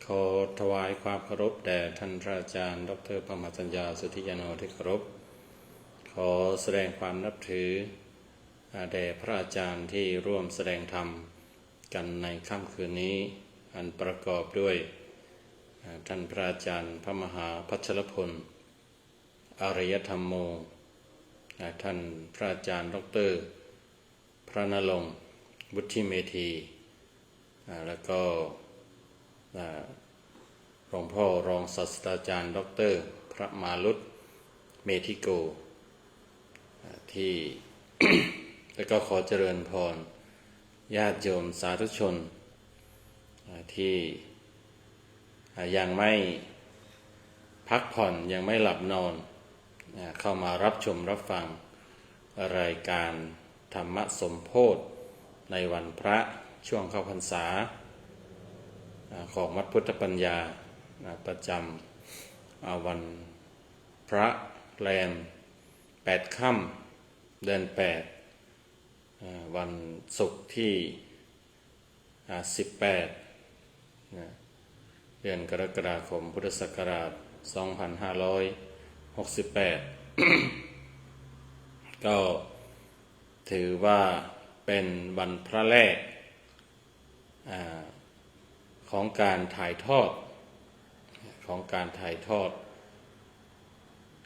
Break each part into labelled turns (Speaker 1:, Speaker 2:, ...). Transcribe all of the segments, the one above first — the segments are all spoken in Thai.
Speaker 1: ขอถวายความเคารพแด่ท่านพระอาจารย์ดร.พมสัญญาสุทธิยาโนที่เคารพขอแสดงความนับถือแด่พระอาจารย์ที่ร่วมแสดงธรรมกันในค่ำคืนนี้อันประกอบด้วยท่านพระอาจารย์พระมหาพัชรพลอารยธรรมโมท่านพระอาจารย์ดร.พระนรงค์วุฒิเมธีแล้วก็หลวงพ่อรองศาสตราจารย์ดร.พระมาลุตเมธิโกที่ แล้วก็ขอเจริญพรญาติโยมสาธุชนที่ยังไม่พักผ่อนยังไม่หลับนอนเข้ามารับชมรับฟังรายการธรรมสมโภชในวันพระช่วงเข้าพรรษาของวัดพุทธปัญญาประจำวันพระแรม8 ค่ำเดือน8วันศุกร์ที่18เดือนกรกฎาคมพุทธศักราช2568 ก็ถือว่าเป็นวันพระแรกของการถ่ายทอด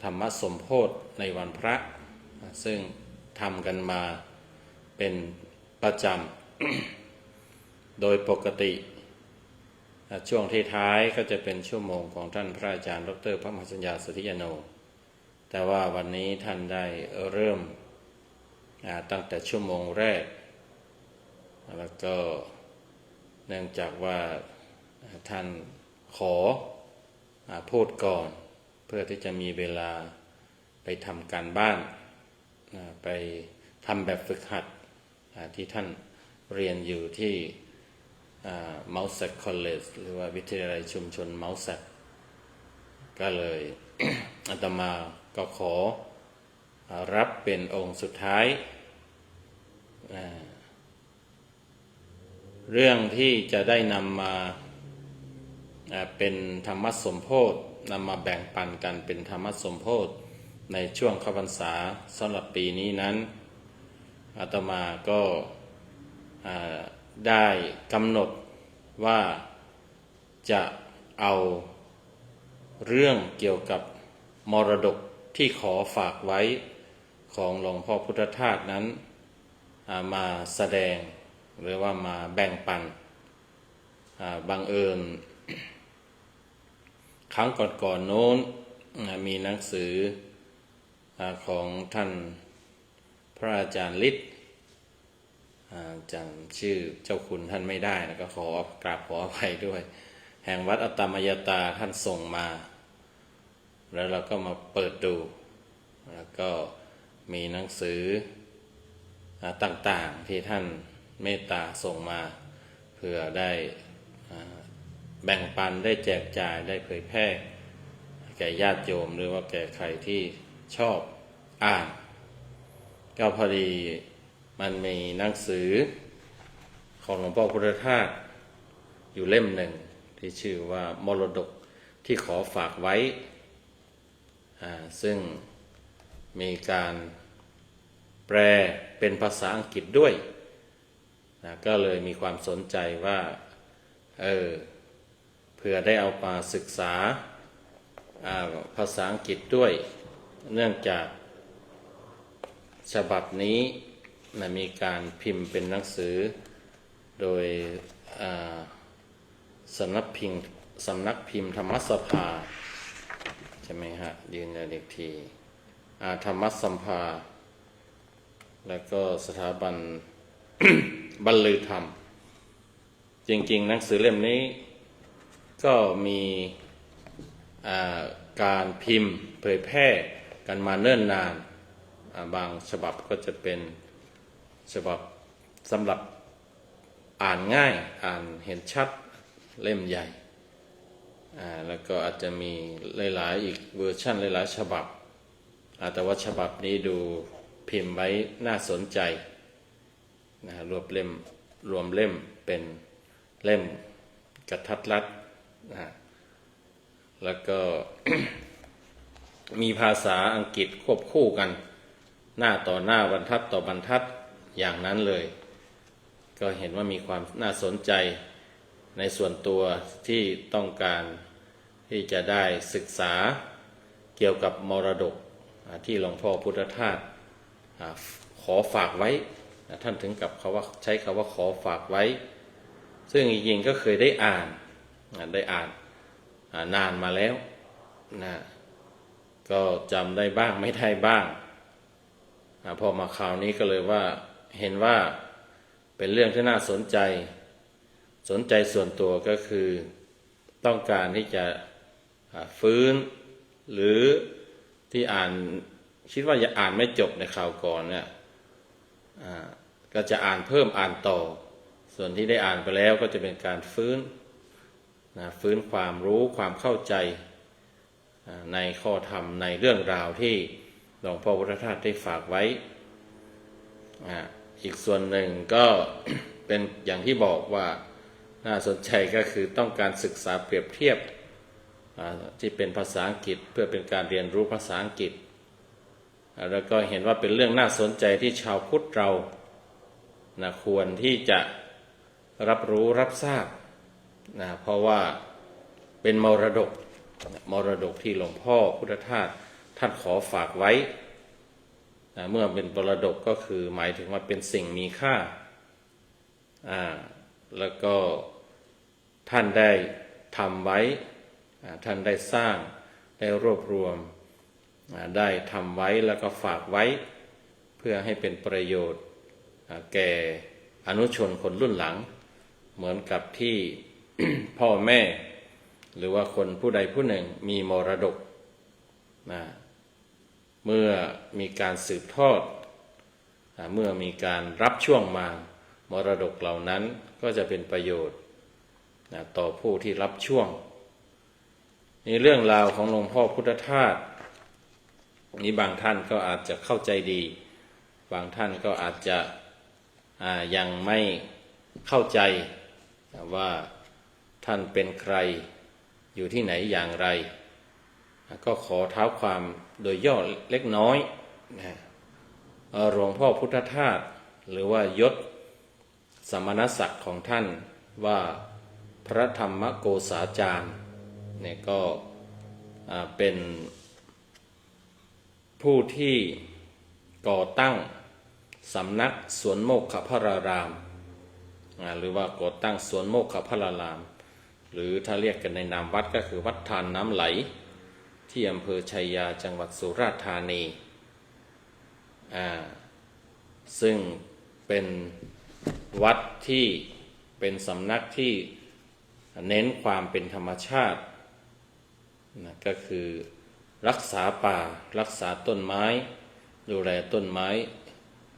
Speaker 1: ธรรมสมโภชในวันพระซึ่งทำกันมาเป็นประจำ โดยปกติช่วงที่ท้ายก็จะเป็นชั่วโมงของท่านพระอาจารย์ดร.พระมหาสัญญาสุทธิยาโนแต่ว่าวันนี้ท่านได้เริ่มตั้งแต่ชั่วโมงแรกแล้วก็เนื่องจากว่าท่านขอพูดก่อนเพื่อที่จะมีเวลาไปทำการบ้านไปทำแบบฝึกหัดที่ท่านเรียนอยู่ที่เมาส์แซกคอลเลจหรือว่าวิทยาลัยชุมชนเมาส์แซกก็เลย อาตมาก็ขอรับเป็นองค์สุดท้ายเรื่องที่จะได้นำมาเป็นธรรมสมโภชนำมาแบ่งปันกันเป็นธรรมสมโภชในช่วงเข้าพรรษาสำหรับปีนี้นั้นอาตมาก็ได้กำหนดว่าจะเอาเรื่องเกี่ยวกับมรดกที่ขอฝากไว้ของหลวงพ่อพุทธทาสนั้นมาแสดงหรือว่ามาแบ่งปันบังเอิญครั้งก่อนๆโน้นมีหนังสือของท่านพระอาจารย์ฤทธิ์จำชื่อเจ้าคุณท่านไม่ได้แล้วก็ขอกราบขออภัยด้วยแห่งวัดอัตตมยตาท่านส่งมาแล้วเราก็มาเปิดดูแล้วก็มีหนังสือต่างๆที่ท่านเมตตาส่งมาเพื่อได้แบ่งปันได้แจกจ่ายได้เผยแพร่แก่ญาติโยมหรือว่าแก่ใครที่ชอบอ่านก็พอดีมันมีหนังสือของหลวงพ่อพุทธทาสอยู่เล่มหนึ่งที่ชื่อว่ามรดกที่ขอฝากไว้ซึ่งมีการแปลเป็นภาษาอังกฤษด้วยก็เลยมีความสนใจว่าเพื่อได้เอามาศึกษาภาษาอังกฤษด้วยเนื่องจากฉบับนี้มีการพิมพ์เป็นหนังสือโดยสำนักพิมพ์ธรรมสภาใช่ไหมฮะยืนยันอีกทีธรรมสัมภาแล้วก็สถาบัน บรรลือธรรมจริงๆหนังสือเล่มนี้ก็มีการพิมพ์เผยแพร่กันมาเนิ่นนานบางฉบับก็จะเป็นฉบับสำหรับอ่านง่ายอ่านเห็นชัดเล่มใหญ่แล้วก็อาจจะมีหลายๆอีกเวอร์ชันหลายๆฉบับแต่ว่าฉบับนี้ดูพิมพ์ไว้น่าสนใจรวมเล่มเป็นเล่มกระทัดรัด นะแล้วก็ มีภาษาอังกฤษควบคู่กันหน้าต่อหน้าบรรทัดต่อบรรทัดอย่างนั้นเลยก็เห็นว่ามีความน่าสนใจในส่วนตัวที่ต้องการที่จะได้ศึกษาเกี่ยวกับมรดกที่หลวงพ่อพุทธทาสขอฝากไว้ท่านถึงกับใช้คำว่าขอฝากไว้ซึ่งจริงๆก็เคยได้อ่านนานมาแล้วนะก็จำได้บ้างไม่ได้บ้างพอมาคราวนี้ก็เลยว่าเห็นว่าเป็นเรื่องที่น่าสนใจส่วนตัวก็คือต้องการที่จะฟื้นหรือที่อ่านคิดว่าจะอ่านไม่จบในคราวก่อนเนี่ยก็จะอ่านเพิ่มอ่านต่อส่วนที่ได้อ่านไปแล้วก็จะเป็นการฟื้นความรู้ความเข้าใจในข้อธรรมในเรื่องราวที่หลวงพ่อพุทธทาสได้ฝากไว้อีกส่วนหนึ่งก็ เป็นอย่างที่บอกว่าน่าสนใจก็คือต้องการศึกษาเปรียบเทียบที่เป็นภาษาอังกฤษเพื่อเป็นการเรียนรู้ภาษาอังกฤษแล้วก็เห็นว่าเป็นเรื่องน่าสนใจที่ชาวพุทธเราควรที่จะรับรู้รับทราบเพราะว่าเป็นมรดกที่หลวงพ่อพุทธทาสท่านขอฝากไว้เมื่อเป็นมรดกก็คือหมายถึงว่าเป็นสิ่งมีค่าแล้วก็ท่านได้ทำไว้ท่านได้สร้างได้รวบรวมได้ทำไว้แล้วก็ฝากไว้เพื่อให้เป็นประโยชน์แก่อนุชนคนรุ่นหลังเหมือนกับที่ พ่อแม่หรือว่าคนผู้ใดผู้หนึ่งมีมรดกเมื่อมีการสืบทอดเมื่อมีการรับช่วงมามรดกเหล่านั้นก็จะเป็นประโยชน์ต่อผู้ที่รับช่วงนี่เรื่องราวของหลวงพ่อพุทธทาสนี้บางท่านก็อาจจะเข้าใจดีบางท่านก็อาจจะยังไม่เข้าใจว่าท่านเป็นใครอยู่ที่ไหนอย่างไรก็ขอเท้าความโดยย่อเล็กน้อยหลวงพ่อพุทธทาสหรือว่ายศสมณศักดิ์ของท่านว่าพระธรรมโกษาจารย์เนี่ยก็เป็นผู้ที่ก่อตั้งสำนักสวนโมกขพรารามหรือว่าก่อตั้งสวนโมกขพรารามหรือถ้าเรียกกันในนามวัดก็คือวัดทานน้ำไหลที่อำเภอชัยยาจังหวัดสุราษฎร์ธานีซึ่งเป็นวัดที่เป็นสำนักที่เน้นความเป็นธรรมชาติก็คือรักษาป่ารักษาต้นไม้ดูแลต้นไม้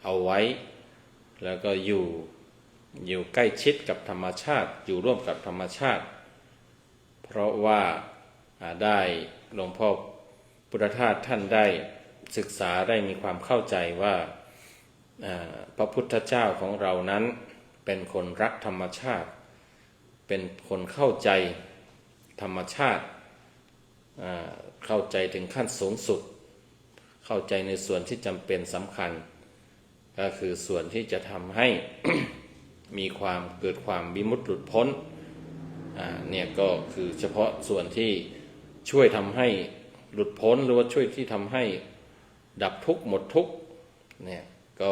Speaker 1: เอาไว้แล้วก็อยู่ใกล้ชิดกับธรรมชาติอยู่ร่วมกับธรรมชาติเพราะว่าได้หลวงพ่อพุทธทาสท่านได้ศึกษาได้มีความเข้าใจว่าพระพุทธเจ้าของเรานั้นเป็นคนรักธรรมชาติเป็นคนเข้าใจธรรมชาติเข้าใจถึงขั้นสูงสุดเข้าใจในส่วนที่จำเป็นสำคัญก็คือส่วนที่จะทำให้ มีความเกิดความวิมุตติหลุดพ้นเนี่ยก็คือเฉพาะส่วนที่ช่วยทำให้หลุดพ้นหรือว่าช่วยที่ทำให้ดับทุกข์หมดทุกข์เนี่ยก็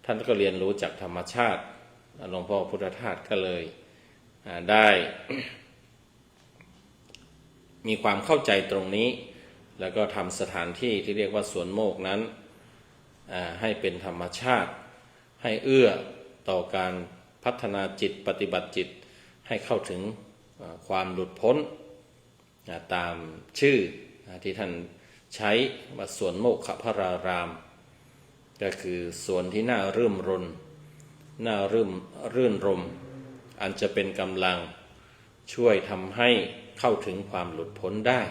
Speaker 1: ท่านก็เรียนรู้จากธรรมชาติหลวงพ่อพุทธทาสก็เลยได้ มีความเข้าใจตรงนี้แล้วก็ทำสถานที่ที่เรียกว่าสวนโมกนั้นให้เป็นธรรมชาติให้เอื้อต่อการพัฒนาจิตปฏิบัติจิตให้เข้าถึงความหลุดพ้นตามชื่อที่ท่านใช้ว่าสวนโมกขพรารามก็คือสวนที่น่ารื่นรมอันจะเป็นกำลังช่วยทำให้เข้าถึงความหลุดพ้นได้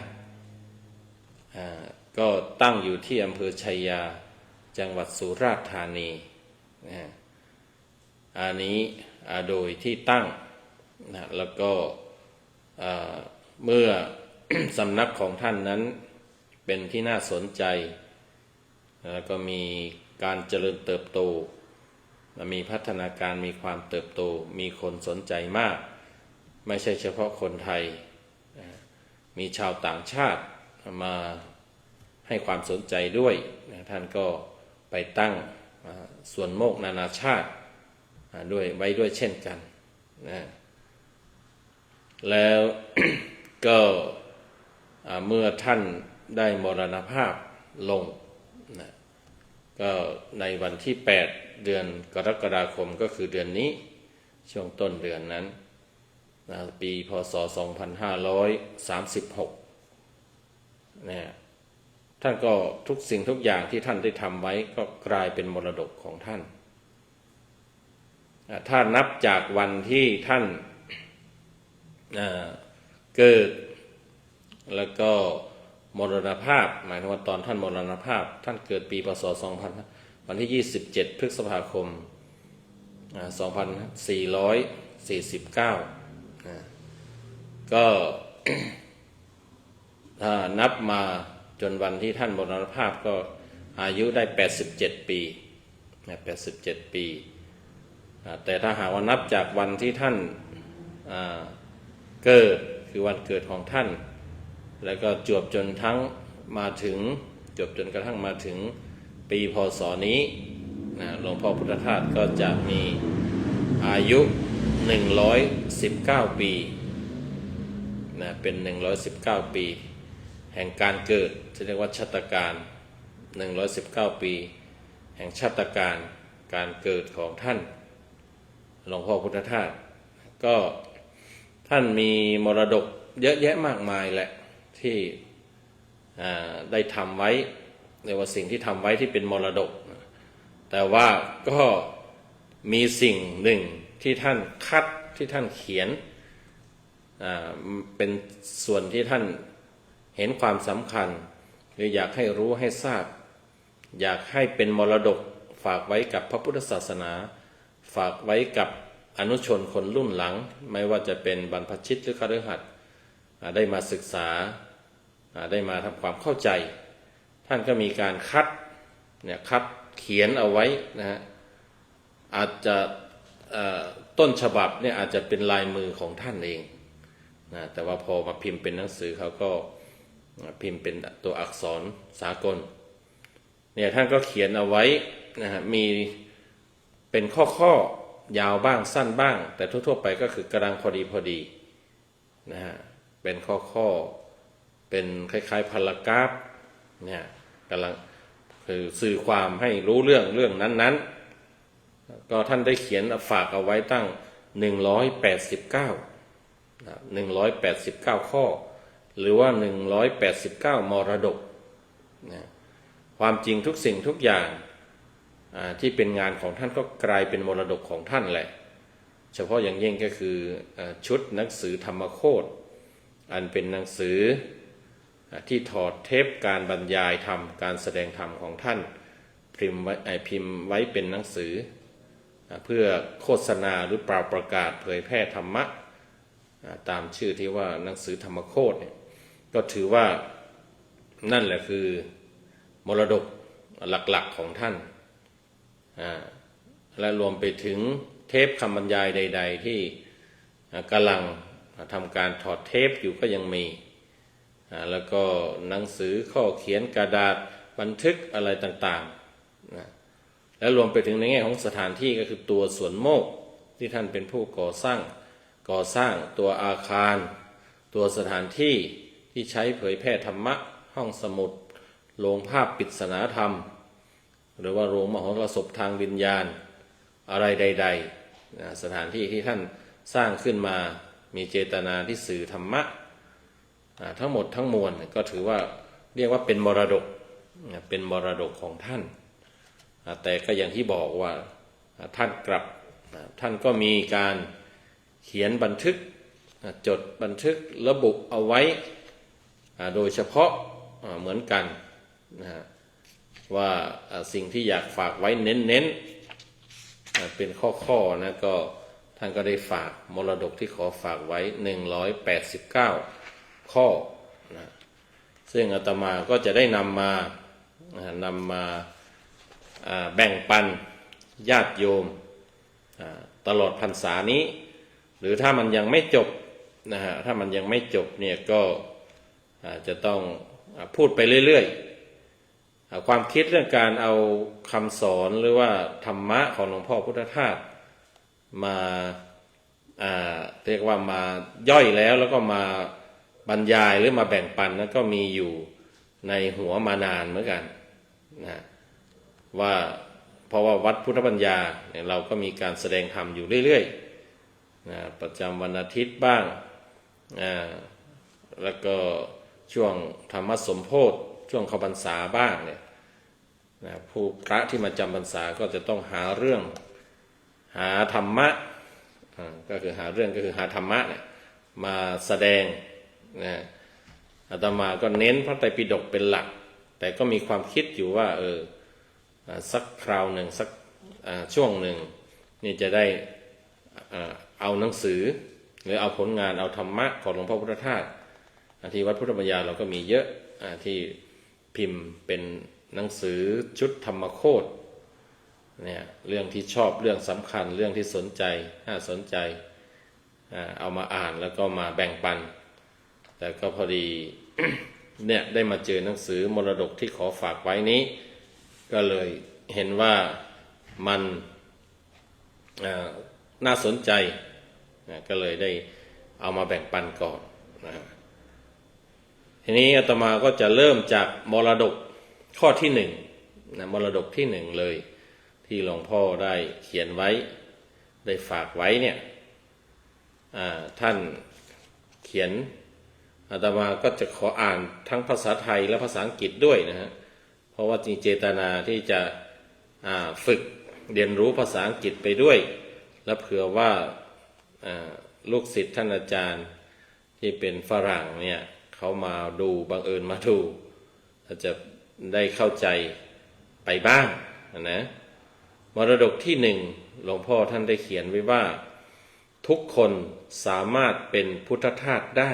Speaker 1: ก็ตั้งอยู่ที่อำเภอชัยยาจังหวัดสุราษฎร์ธานีอันนี้โดยที่ตั้งแล้วก็ เมื่อ สำนักของท่านนั้นเป็นที่น่าสนใจแล้วก็มีการเจริญเติบโตมีพัฒนาการมีความเติบโตมีคนสนใจมากไม่ใช่เฉพาะคนไทยมีชาวต่างชาติมาให้ความสนใจด้วยท่านก็ไปตั้งสวนโมกนานาชาติด้วยไว้ด้วยเช่นกันนะแล้ว ก็เมื่อท่านได้มรณภาพลงนะก็ในวันที่8เดือนกรกฎาคมก็คือเดือนนี้ช่วงต้นเดือนนั้นนะปีพ.ศ. 2536นะท่านก็ทุกสิ่งทุกอย่างที่ท่านได้ทำไว้ก็กลายเป็นมรดกของท่านถ้านับจากวันที่ท่านเกิดแล้วก็มรณภาพหมายถึงว่าตอนท่านมรณภาพท่านเกิดปีพ.ศ. 2000วันที่27พฤษภาคม2449ก็ ถ้านับมาจนวันที่ท่านมรณภาพก็อายุได้87ปี87ปีแต่ถ้าหากว่านับจากวันที่ท่านเกิดคือวันเกิดของท่านแล้วก็จวบจนทั้งมาถึงจบจนกระทั่งมาถึงปีพ.ศ. นี้หลวงพ่อพุทธทาสก็จะมีอายุ119ปีเป็น119ปีแห่งการเกิดที่เรียกว่าชาตการ119ปีแห่งชาตการการเกิดของท่านหลวงพ่อพุทธทาสก็ท่านมีมรดกเยอะแยะมากมายแหละที่ได้ทำไว้เรียกว่าสิ่งที่ทำไว้ที่เป็นมรดกแต่ว่าก็มีสิ่งหนึ่งที่ท่านคัดที่ท่านเขียนเป็นส่วนที่ท่านเห็นความสำคัญหรืออยากให้รู้ให้ทราบอยากให้เป็นมรดกฝากไว้กับพระพุทธศาสนาฝากไว้กับอนุชนคนรุ่นหลังไม่ว่าจะเป็นบรรพชิตหรือคฤหัสถ์ได้มาศึกษาได้มาทำความเข้าใจท่านก็มีการคัดเขียนเอาไว้นะฮะอาจจะต้นฉบับเนี่ยอาจจะเป็นลายมือของท่านเองนะแต่ว่าพอมาพิมพ์เป็นหนังสือเขาก็พิมพ์เป็นตัวอักษรสากลเนี่ยท่านก็เขียนเอาไว้นะฮะมีเป็นข้อยาวบ้างสั้นบ้างแต่ทั่วๆไปก็คือกำลังพอดีนะฮะเป็นข้อเป็นคล้ายๆพารากราฟเนี่ยกำลังคือสื่อความให้รู้เรื่องนั้นๆก็ท่านได้เขียนฝากเอาไว้ตั้ง189ข้อหรือว่า189มรดกนะความจริงทุกสิ่งทุกอย่างที่เป็นงานของท่านก็กลายเป็นมรดกของท่านแหละเฉพาะอย่างยิ่งก็คือชุดหนังสือธรรมโคตรอันเป็นหนังสือที่ถอดเทปการบรรยายธรรมการแสดงธรรมของท่านพิมพ์ไว้เป็นหนังสือเพื่อโฆษณาหรือประกาศเผยแพร่ธรรมะตามชื่อที่ว่าหนังสือธรรมโคตรเนี่ยก็ถือว่านั่นแหละคือมรดกหลักๆของท่านและรวมไปถึงเทปคำบรรยายใดๆที่กำลังทำการถอดเทปอยู่ก็ยังมีแล้วก็หนังสือข้อเขียนกระดาษบันทึกอะไรต่างๆนะและรวมไปถึงในแง่ของสถานที่ก็คือตัวสวนโมกที่ท่านเป็นผู้ก่อสร้างตัวอาคารตัวสถานที่ที่ใช้เผยแพร่ธรรมะห้องสมุดโรงภาพปริศนาธรรมหรือว่าโรงมโหรสพทางวิญญาณอะไรใดๆสถานที่ที่ท่านสร้างขึ้นมามีเจตนาที่สื่อธรรมะทั้งหมดทั้งมวลก็ถือว่าเรียกว่าเป็นมรดกของท่านแต่ก็อย่างที่บอกว่าท่านก็มีการเขียนบันทึกจดบันทึกระบุเอาไว้โดยเฉพาะเหมือนกันว่าสิ่งที่อยากฝากไว้เน้นเป็นข้อนะก็ ท่านก็ได้ฝากมรดกที่ขอฝากไว้189ข้อนะซึ่งอาตมาก็จะได้นำมาแบ่งปันญาติโยมตลอดพรรษานี้หรือถ้ามันยังไม่จบนะฮะถ้ามันยังไม่จบเนี่ยก็จะต้องพูดไปเรื่อยๆความคิดเรื่องการเอาคำสอนหรือว่าธรรมะของหลวงพ่อพุทธทาสมาเรียกว่ามาย่อยแล้วก็มาบรรยายหรือมาแบ่งปันนั้นก็มีอยู่ในหัวมานานเหมือนกันนะว่าเพราะว่าวัดพุทธปัญญาเนี่ยเราก็มีการแสดงธรรมอยู่เรื่อยๆนะประจำวันอาทิตย์บ้างแล้วก็ช่วงธรรมสมโภชช่วงเข้าพรรษาบ้างเนี่ยนะผู้พระที่มาจำพรรษาก็จะต้องหาเรื่องหาธรรมะก็คือหาเรื่องก็คือหาธรรมะเนี่ยมาแสดงนะอาตมาก็เน้นพระไตรปิฎกเป็นหลักแต่ก็มีความคิดอยู่ว่าสักคราวหนึ่งสักช่วงหนึ่งนี่จะได้เอาหนังสือหรือเอาผลงานเอาธรรมะของหลวงพ่อพุทธทาสที่วัดพุทธปัญญาเราก็มีเยอะที่พิมพ์เป็นหนังสือชุดธรรมโคตรเนี่ยเรื่องที่ชอบเรื่องสำคัญเรื่องที่สนใจน่าสนใจเอามาอ่านแล้วก็มาแบ่งปันแต่ก็พอดี เนี่ยได้มาเจอหนังสือมรดกที่ขอฝากไว้นี้ก็เลยเห็นว่ามันน่าสนใจก็เลยได้เอามาแบ่งปันก่อนนะทีนี้อาตมาก็จะเริ่มจากมรดกข้อที่หนึ่งนะมรดกที่หนึ่งเลยที่หลวงพ่อได้เขียนไว้ได้ฝากไว้เนี่ยท่านเขียนอาตมาก็จะขออ่านทั้งภาษาไทยและภาษาอังกฤษด้วยนะฮะเพราะว่าจริงเจตนาที่จะฝึกเรียนรู้ภาษาอังกฤษไปด้วยและเผื่อว่าลูกศิษย์ท่านอาจารย์ที่เป็นฝรั่งเนี่ยเขามาดูบังเอิญมาดูอาจจะได้เข้าใจไปบ้างนะมรดกที่หนึ่งหลวงพ่อท่านได้เขียนไว้ว่าทุกคนสามารถเป็นพุทธทาสได้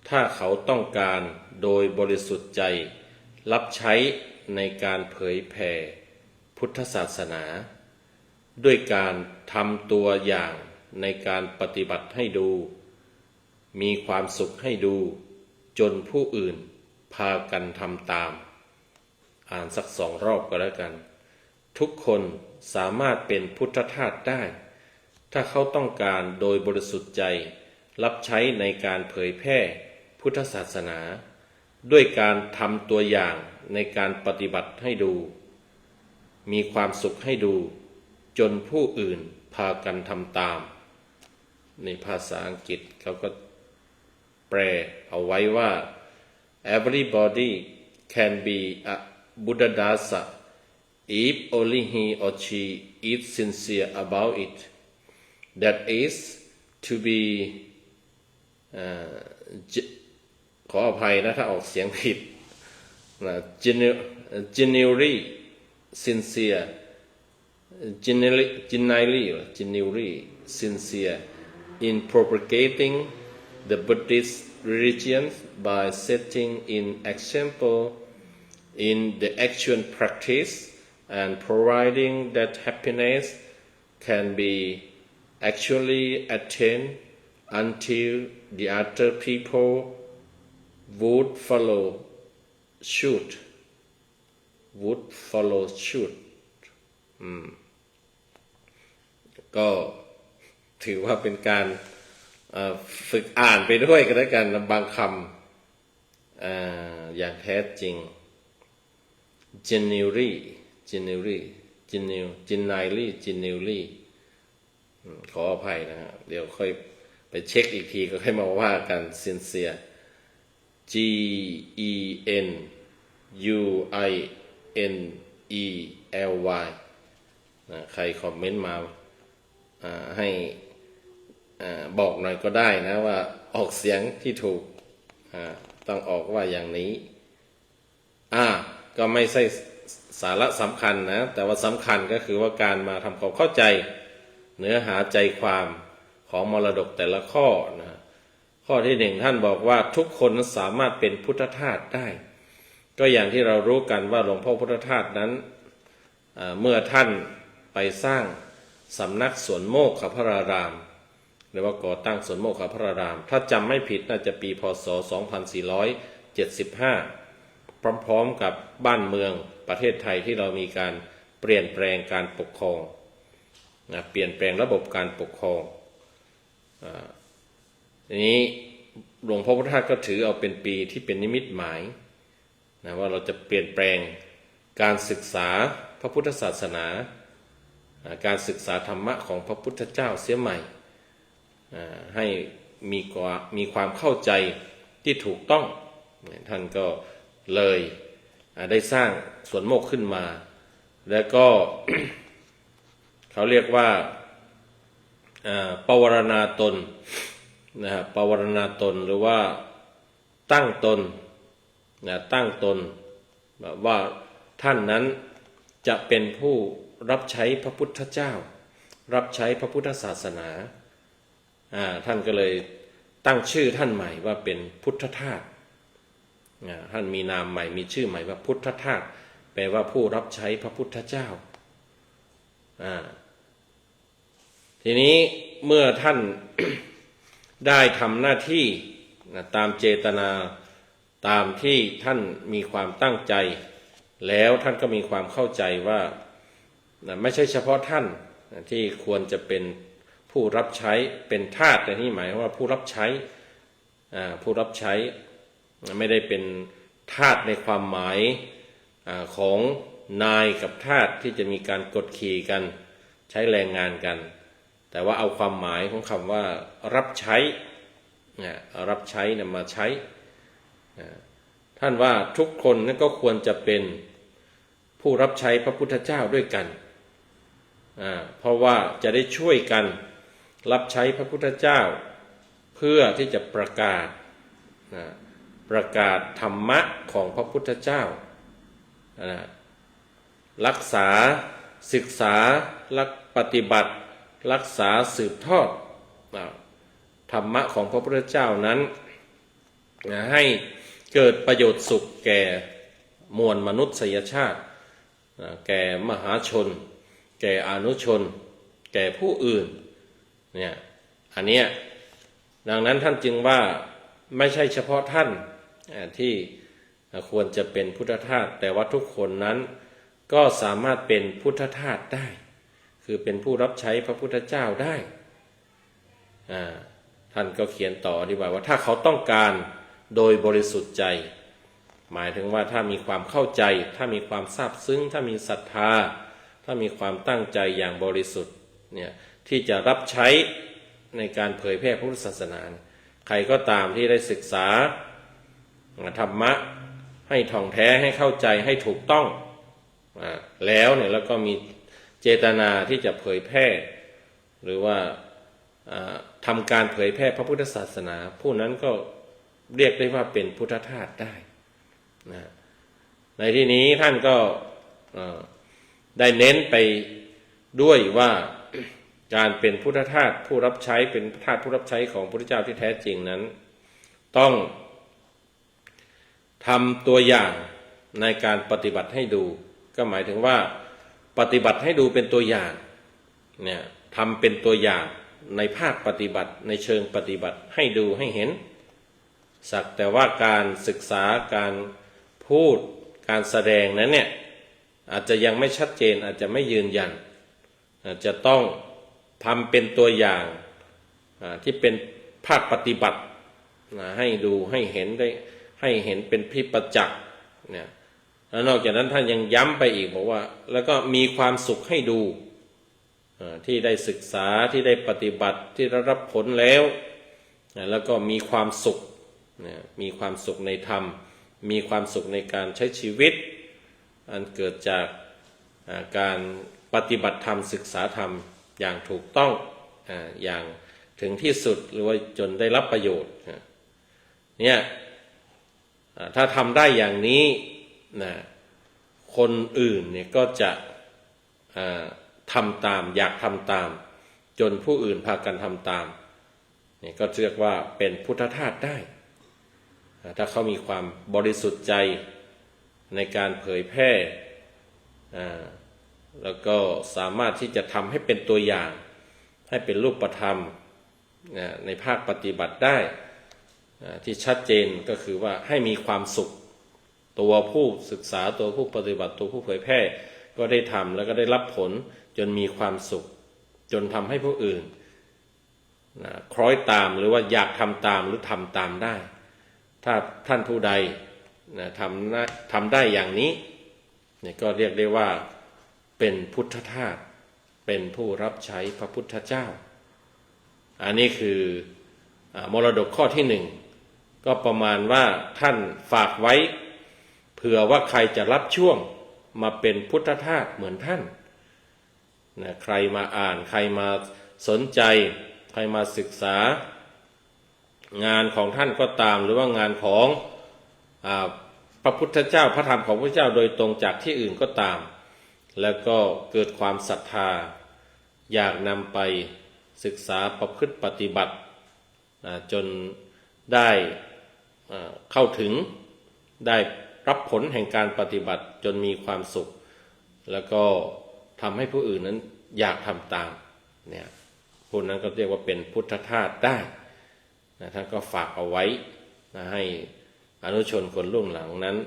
Speaker 1: ถ้าเขาต้องการโดยบริสุทธิ์ใจรับใช้ในการเผยแผ่พุทธศาสนาด้วยการทำตัวอย่างในการปฏิบัติให้ดูมีความสุขให้ดูจนผู้อื่นพากันทำตามอ่านสัก2 รอบก็แล้วกันทุกคนสามารถเป็นพุทธทาสได้ถ้าเขาต้องการโดยบริสุทธิ์ใจรับใช้ในการเผยแพร่พุทธศาสนาด้วยการทำตัวอย่างในการปฏิบัติให้ดูมีความสุขให้ดูจนผู้อื่นพากันทำตามในภาษาอังกฤษเขาก็แปลเอาไว้ว่า everybody can be a Buddhadasa if only he or she is sincere about it that is to be ขออภัยนะถ้าออกเสียงผิดนะ genuinely sincere genuinely sincere in propagating the Buddhist religion by setting in example in the actual practice and providing that happiness can be actually attained until the other people would follow suit ก็ถือว่าเป็นการฝึกอ่านไปด้วยกันแล้วกันบางคำอย่างแท้จริง genuinely ขออภัยนะฮะเดี๋ยวค่อยไปเช็คอีกทีก็ค่อยมาว่ากัน sincere GENUINELY นะใครคอมเมนต์มาให้บอกหน่อยก็ได้นะว่าออกเสียงที่ถูกต้องออกว่าอย่างนี้ก็ไม่ใช่สาระสำคัญนะแต่ว่าสำคัญก็คือว่าการมาทำความเข้าใจ เนื้อหาใจความของมรดกแต่ละข้อนะข้อที่หนึ่งท่านบอกว่าทุกคนสามารถเป็นพุทธทาสได้ ก็อย่างที่เรารู้กันว่าหลวงพ่อพุทธทาสนั้นเมื่อท่านไปสร้างสำนักสวนโมกขพรารามหรือว่าก่อตั้งสวนโมกขพรารามถ้าจำไม่ผิดน่าจะปีพศ 2475 พร้อมๆกับบ้านเมืองประเทศไทยที่เรามีการเปลี่ยนแปลงการปกครองนะเปลี่ยนแปลงระบบการปกครองทีนี้หลวงพ่อพุทธทาสก็ถือเอาเป็นปีที่เป็นนิมิตหมายนะว่าเราจะเปลี่ยนแปลงการศึกษาพระพุทธศาสนาการศึกษาธรรมะของพระพุทธเจ้าเสียใหม่ให้มีความเข้าใจที่ถูกต้องท่านก็เลยได้สร้างสวนโมกข์ขึ้นมาแล้วก็ เขาเรียกว่าปวารณาตนนะครับปวารณาตนหรือว่าตั้งตนตั้งตนแบบว่าท่านนั้นจะเป็นผู้รับใช้พระพุทธเจ้ารับใช้พระพุทธศาสนาท่านก็เลยตั้งชื่อท่านใหม่ว่าเป็นพุทธทาสท่านมีนามใหม่มีชื่อใหม่ว่าพุทธทาสแปลว่าผู้รับใช้พระพุทธเจ้าทีนี้เมื่อท่าน ได้ทำหน้าที่ตามเจตนาตามที่ท่านมีความตั้งใจแล้วท่านก็มีความเข้าใจว่าไม่ใช่เฉพาะท่านที่ควรจะเป็นผู้รับใช้เป็นทาสแต่นี่หมายว่าผู้รับใช้ผู้รับใช้ไม่ได้เป็นทาสในความหมายของนายกับทาสที่จะมีการกดขี่กันใช้แรงงานกันแต่ว่าเอาความหมายของคำว่ารับใช้รับใช้มาใช้ท่านว่าทุกคนนั้นก็ควรจะเป็นผู้รับใช้พระพุทธเจ้าด้วยกันเพราะว่าจะได้ช่วยกันรับใช้พระพุทธเจ้าเพื่อที่จะประกาศธรรมะของพระพุทธเจ้ารักษาศึกษาปฏิบัติรักษาสืบทอดธรรมะของพระพุทธเจ้านั้นให้เกิดประโยชน์สุขแก่มวลมนุษยชาติแก่มหาชนแก่อนุชนแก่ผู้อื่นเนี่ยอันเนี้ยดังนั้นท่านจึงว่าไม่ใช่เฉพาะท่านที่ควรจะเป็นพุทธทาสแต่ว่าทุกคนนั้นก็สามารถเป็นพุทธทาสได้คือเป็นผู้รับใช้พระพุทธเจ้าได้ท่านก็เขียนต่ออธิบายว่าถ้าเขาต้องการโดยบริสุทธิ์ใจหมายถึงว่าถ้ามีความเข้าใจถ้ามีความซาบซึ้งถ้ามีศรัทธาถ้ามีความตั้งใจอย่างบริสุทธิ์เนี่ยที่จะรับใช้ในการเผยแพร่พุทธศาสนาใครก็ตามที่ได้ศึกษาธรรมะให้ท่องแท้ให้เข้าใจให้ถูกต้องแล้วเนี่ยแล้วก็มีเจตนาที่จะเผยแพร่หรือว่าทำการเผยแพร่พระพุทธศาสนาผู้นั้นก็เรียกได้ว่าเป็นพุทธทาสได้นะในที่นี้ท่านก็ได้เน้นไปด้วยว่าการเป็นพุทธทาสผู้รับใช้เป็นทาสผู้รับใช้ของพระพุทธเจ้าที่แท้จริงนั้นต้องทำตัวอย่างในการปฏิบัติให้ดูก็หมายถึงว่าปฏิบัติให้ดูเป็นตัวอย่างเนี่ยทำเป็นตัวอย่างในภาคปฏิบัติในเชิงปฏิบัติให้ดูให้เห็นสักแต่ว่าการศึกษาการพูดการแสดงนั้นเนี่ยอาจจะยังไม่ชัดเจนอาจจะไม่ยืนยันจะต้องทำเป็นตัวอย่างที่เป็นภาคปฏิบัติให้ดูให้เห็นได้ให้เห็นเป็นพิประจักษ์เนี่ยแล้วนอกจากนั้นท่านยังย้ำไปอีกบอกว่าแล้วก็มีความสุขให้ดูที่ได้ศึกษาที่ได้ปฏิบัติที่ได้รับผลแล้วแล้วก็มีความสุขมีความสุขในธรรมมีความสุขในการใช้ชีวิตอันเกิดจากการปฏิบัติธรรมศึกษาธรรมอย่างถูกต้องอย่างถึงที่สุดหรือว่าจนได้รับประโยชน์เนี่ยถ้าทำได้อย่างนี้นะคนอื่นเนี่ยก็จะทำตามอยากทำตาม จนผู้อื่นพากันทำตามนี่ก็เรียกว่าเป็นพุทธทาสได้ถ้าเขามีความบริสุทธิ์ใจในการเผยแพร่แล้วก็สามารถที่จะทำให้เป็นตัวอย่างให้เป็นรูปธรรมในภาคปฏิบัติได้ที่ชัดเจนก็คือว่าให้มีความสุขตัวผู้ศึกษาตัวผู้ปฏิบัติตัวผู้เผยแพร่ก็ได้ทำแล้วก็ได้รับผลจนมีความสุขจนทำให้ผู้อื่นคล้อยตามหรือว่าอยากทำตามหรือทำตามได้ถ้าท่านผู้ใดทำได้อย่างนี้เนี่ยก็เรียกได้ว่าเป็นพุทธทาสเป็นผู้รับใช้พระพุทธเจ้าอันนี้คือมรดกข้อที่หนึ่งก็ประมาณว่าท่านฝากไว้เผื่อว่าใครจะรับช่วงมาเป็นพุทธทาสเหมือนท่านนะใครมาอ่านใครมาสนใจใครมาศึกษางานของท่านก็ตามหรือว่างานของพระพุทธเจ้าพระธรรมของพระเจ้าโดยตรงจากที่อื่นก็ตามแล้วก็เกิดความศรัทธาอยากนำไปศึกษาประพฤติปฏิบัติจนได้เข้าถึงได้รับผลแห่งการปฏิบัติจนมีความสุขแล้วก็ทำให้ผู้อื่นนั้นอยากทำตามเนี่ยผู้นั้นก็เรียกว่าเป็นพุทธทาสได้นะท่านก็ฝากเอาไว้นะให้อนุชนคนรุ่นหลังนั้น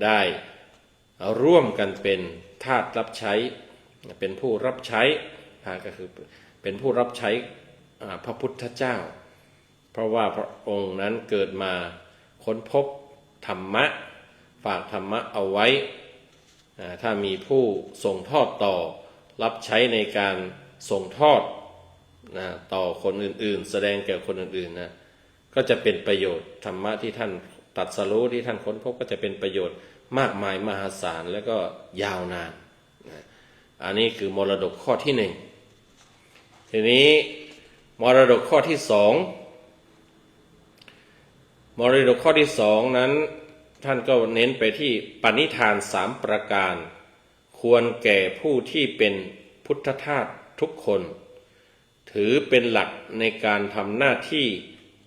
Speaker 1: ได้ร่วมกันเป็นทาสรับใช้เป็นผู้รับใช้ก็คือเป็นผู้รับใช้พระพุทธเจ้าเพราะว่าพระองค์นั้นเกิดมาค้นพบธรรมะฝากธรรมะเอาไว้ถ้ามีผู้ส่งทอดต่อรับใช้ในการส่งทอดต่อคนอื่นๆแสดงแก่คนอื่นๆนะก็จะเป็นประโยชน์ธรรมะที่ท่านตรัสรู้ที่ท่านค้นพบก็จะเป็นประโยชน์มากมายมหาศาลแล้วก็ยาวนานอันนี้คือมรดกข้อที่หนึ่งทีนี้มรดกข้อที่สองมรดกข้อที่สองนั้นท่านก็เน้นไปที่ปณิธาน3ประการควรแก่ผู้ที่เป็นพุทธทาสทุกคนถือเป็นหลักในการทำหน้าที่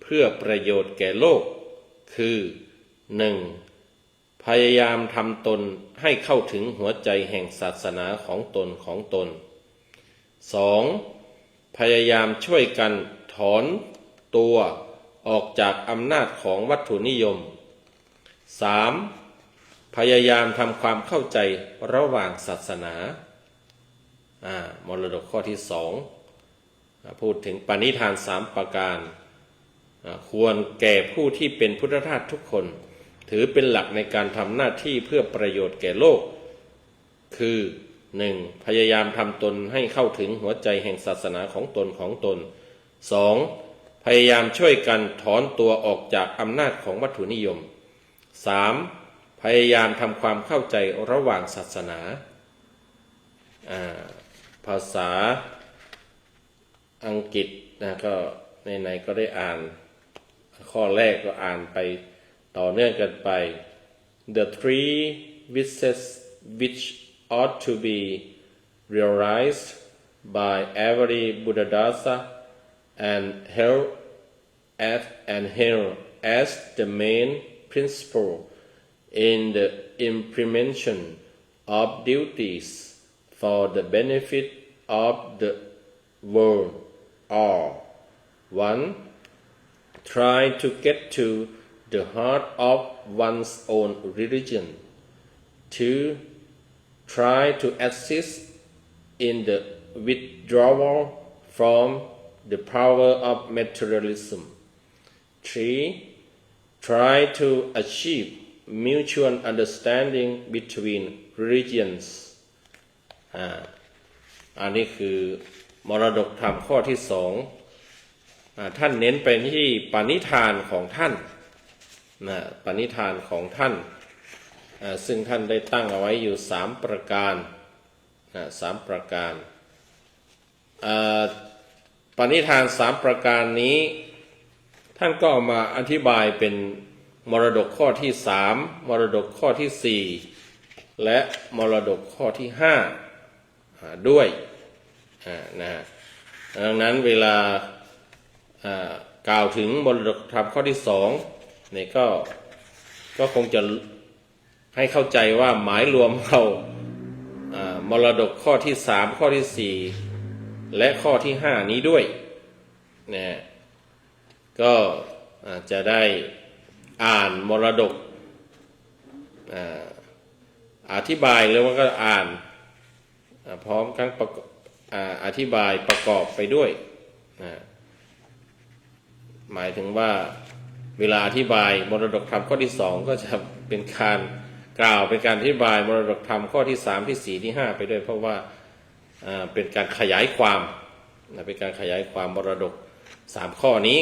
Speaker 1: เพื่อประโยชน์แก่โลกคือ 1. พยายามทำตนให้เข้าถึงหัวใจแห่งศาสนาของตน 2. พยายามช่วยกันถอนตัวออกจากอำนาจของวัตถุนิยม 3. พยายามทำความเข้าใจระหว่างศาสนามรดกข้อที่สองพูดถึงปณิธาน3ประการควรแก่ผู้ที่เป็นพุทธทาสทุกคนถือเป็นหลักในการทำหน้าที่เพื่อประโยชน์แก่โลกคือ 1. พยายามทำตนให้เข้าถึงหัวใจแห่งศาสนาของตน 2. พยายามช่วยกันถอนตัวออกจากอำนาจของวัตถุนิยม 3. พยายามทำความเข้าใจระหว่างศาสนาภาษาอังกฤษนะก็ในก็ได้อ่านข้อแรกก็อ่านไปต่อเนื่องกันไป The three wishes which ought to be realized by every Buddhadasa and held as the main principle in the implementation of duties for the benefit of the world are 1. Try to get to the heart of one's own religion. 2. Try to assist in the withdrawal from the power of materialism. 3. Try to achieve mutual understanding between religions. อันนี้คือมรดกธรรมข้อที่สองท่านเน้นไปที่ปณิธานของท่านปณิธานของท่านซึ่งท่านได้ตั้งเอาไว้อยู่3ประการ3ประการปณิธาน3ประการนี้ท่านก็เอามาอธิบายเป็นมรดกข้อที่3มรดกข้อที่4และมรดกข้อที่5ด้วย ดังนั้นเวลากล่าวถึงมรดกธรรมข้อที่2เนี่ยก็คงจะให้เข้าใจว่าหมายรวมเรามรดกข้อที่3ข้อที่4และข้อที่5นี้ด้วยนะก็จะได้อ่านมรดกอธิบายหรือว่าก็อ่านพร้อมทั้งอธิบายประกอบไปด้วยหมายถึงว่าเวลาอธิบายมรดกธรรมข้อที่2ก็จะเป็นการกล่าวเป็นการอธิบายมรดกธรรมข้อที่3ที่4ที่5ไปด้วยเพราะว่าเป็นการขยายความเป็นการขยายความมรดก3ข้อนี้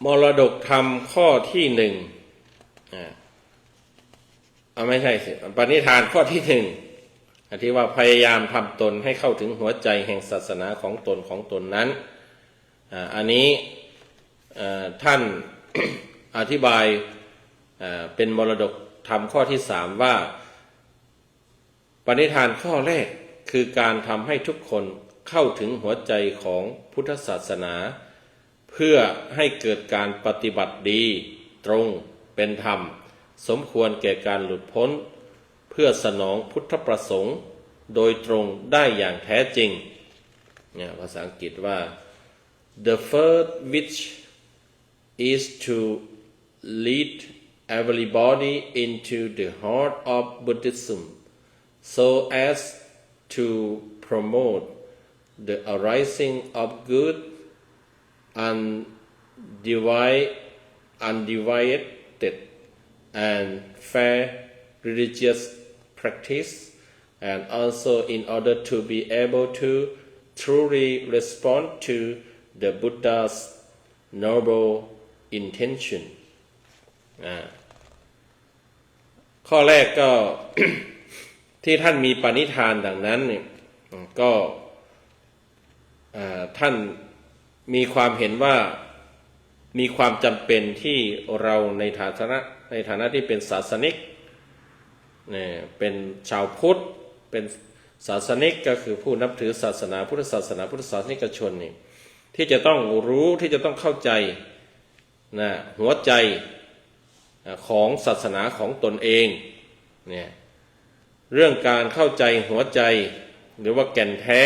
Speaker 1: มรดกธรรมข้อที่1ไม่ใช่สิปณิธานข้อที่1ที่ว่าพยายามทำตนให้เข้าถึงหัวใจแห่งศาสนาของตนนั้นอันนี้ท่าน อธิบายเป็นมรดกธรรมข้อที่3ว่าปณิธานข้อแรกคือการทำให้ทุกคนเข้าถึงหัวใจของพุทธศาสนาเพื่อให้เกิดการปฏิบัติดีตรงเป็นธรรมสมควรแก่การหลุดพ้นเพื่อสนองพุทธประสงค์โดยตรงได้อย่างแท้จริงเนี่ยภาษาอังกฤษว่า the first which is to lead everybody into the heart of Buddhism so as to promote the arising of good undivided and fair religious practice and also in order to be able to truly respond to the Buddha's noble intention ข้อแรกก็ ที่ท่านมีปณิธานดังนั้นเนี่ยก็ท่านมีความเห็นว่ามีความจำเป็นที่เราในฐานะที่เป็นศาสนิกเนี่ยเป็นชาวพุทธเป็นศาสนิกก็คือผู้นับถือศาสนาพุทธศาสนาพุทธศาสนิกชนนี่ที่จะต้องรู้ที่จะต้องเข้าใจนะหัวใจของศาสนาของตนเองเนี่ยเรื่องการเข้าใจหัวใจหรือว่าแก่นแท้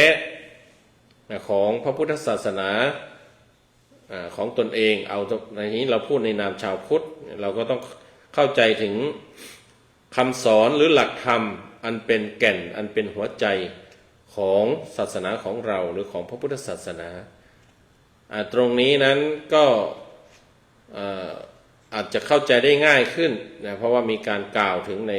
Speaker 1: ของพระพุทธศาสนาของตนเองเอาในนี้เราพูดในนามชาวพุทธเราก็ต้องเข้าใจถึงคำสอนหรือหลักธรรมอันเป็นแก่นอันเป็นหัวใจของศาสนาของเราหรือของพระพุทธศาสนาตรงนี้นั้นก็อาจจะเข้าใจได้ง่ายขึ้นนะเพราะว่ามีการกล่าวถึงใน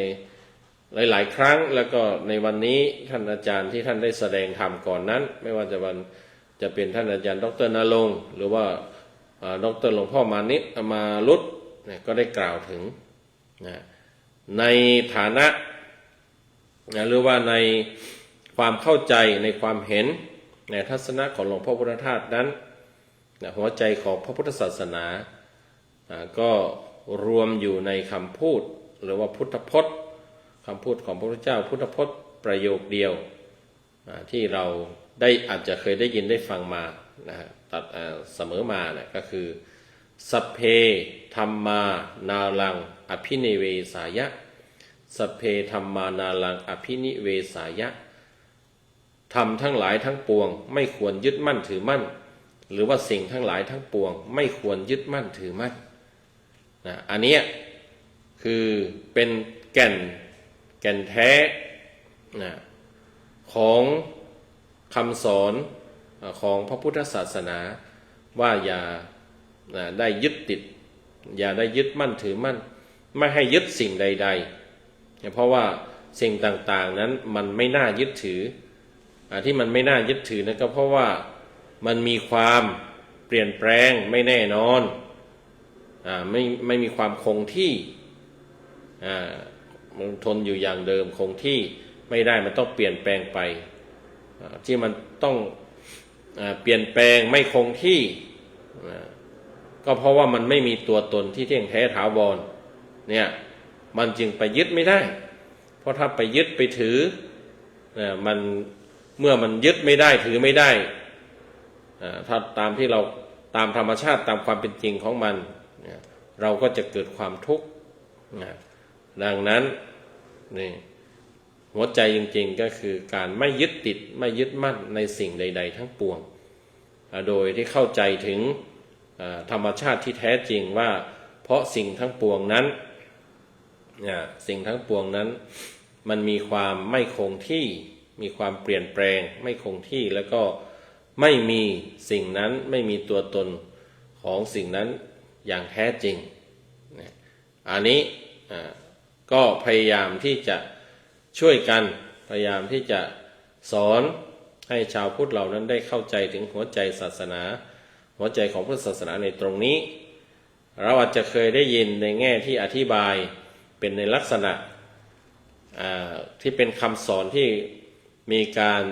Speaker 1: หลายๆครั้งแล้วก็ในวันนี้ท่านอาจารย์ที่ท่านได้แสดงธรรมก่อนนั้นไม่ว่าจะเป็นท่านอาจารย์ดร.ณรงค์หรือว่าดร.หลวงพ่อมานิตมาลุตเนี่ยก็ได้กล่าวถึงนะในฐานะหรือว่าในความเข้าใจในความเห็นในทัศนะของหลวงพ่อพุทธทาสนั้นหัวใจของพระพุทธศาสนาก็รวมอยู่ในคำพูดหรือว่าพุทธพจน์คำพูดของพระพุทธเจ้าพุทธพจน์ประโยคเดียวที่เราได้อาจจะเคยได้ยินได้ฟังมาตัดเสมอมานะก็คือสัพเพธัมมานาลังอภินิเวสายะสัพเพธัมมานาลังอภินิเวสายะธรรมทั้งหลายทั้งปวงไม่ควรยึดมั่นถือมั่นหรือว่าสิ่งทั้งหลายทั้งปวงไม่ควรยึดมั่นถือมั่นอันนี้คือเป็นแก่นแท้ของคำสอนของพระพุทธศาสนาว่าอย่าได้ยึดติดอย่าได้ยึดมั่นถือมั่นไม่ให้ยึดสิ่งใดๆเพราะว่าสิ่งต่างๆนั้นมันไม่น่ายึดถือที่มันไม่น่ายึดถือนั่นก็เพราะว่ามันมีความเปลี่ยนแปลงไม่แน่นอนไม่มีความคงที่มันทนอยู่อย่างเดิมคงที่ไม่ได้มันต้องเปลี่ยนแปลงไปที่มันต้องเปลี่ยนแปลงไม่คงที่ก็เพราะว่ามันไม่มีตัวตนที่เที่ยงแท้ถาวรเนี่ยมันจึงไปยึดไม่ได้เพราะถ้าไปยึดไปถือมัน เมื่อมันยึดไม่ได้ถือไม่ได้ถ้าตามที่เราตามธรรมชาติตามความเป็นจริงของมันเราก็จะเกิดความทุกข์ดังนั้นนี่หัวใจจริงๆก็คือการไม่ยึดติดไม่ยึดมั่นในสิ่งใดๆทั้งปวงโดยที่เข้าใจถึงธรรมชาติที่แท้จริงว่าเพราะสิ่งทั้งปวงนั้นสิ่งทั้งปวงนั้นมันมีความไม่คงที่มีความเปลี่ยนแปลงไม่คงที่แล้วก็ไม่มีสิ่งนั้นไม่มีตัวตนของสิ่งนั้นอย่างแท้จริงอันนี้ก็พยายามที่จะช่วยกันพยายามที่จะสอนให้ชาวพุทธเหล่านั้นได้เข้าใจถึงหัวใจศาสนาหัวใจของพุทธศาสนาในตรงนี้เราอาจจะเคยได้ยินในแง่ที่อธิบายเป็นในลักษณะที่เป็นคำสอนที่มีการ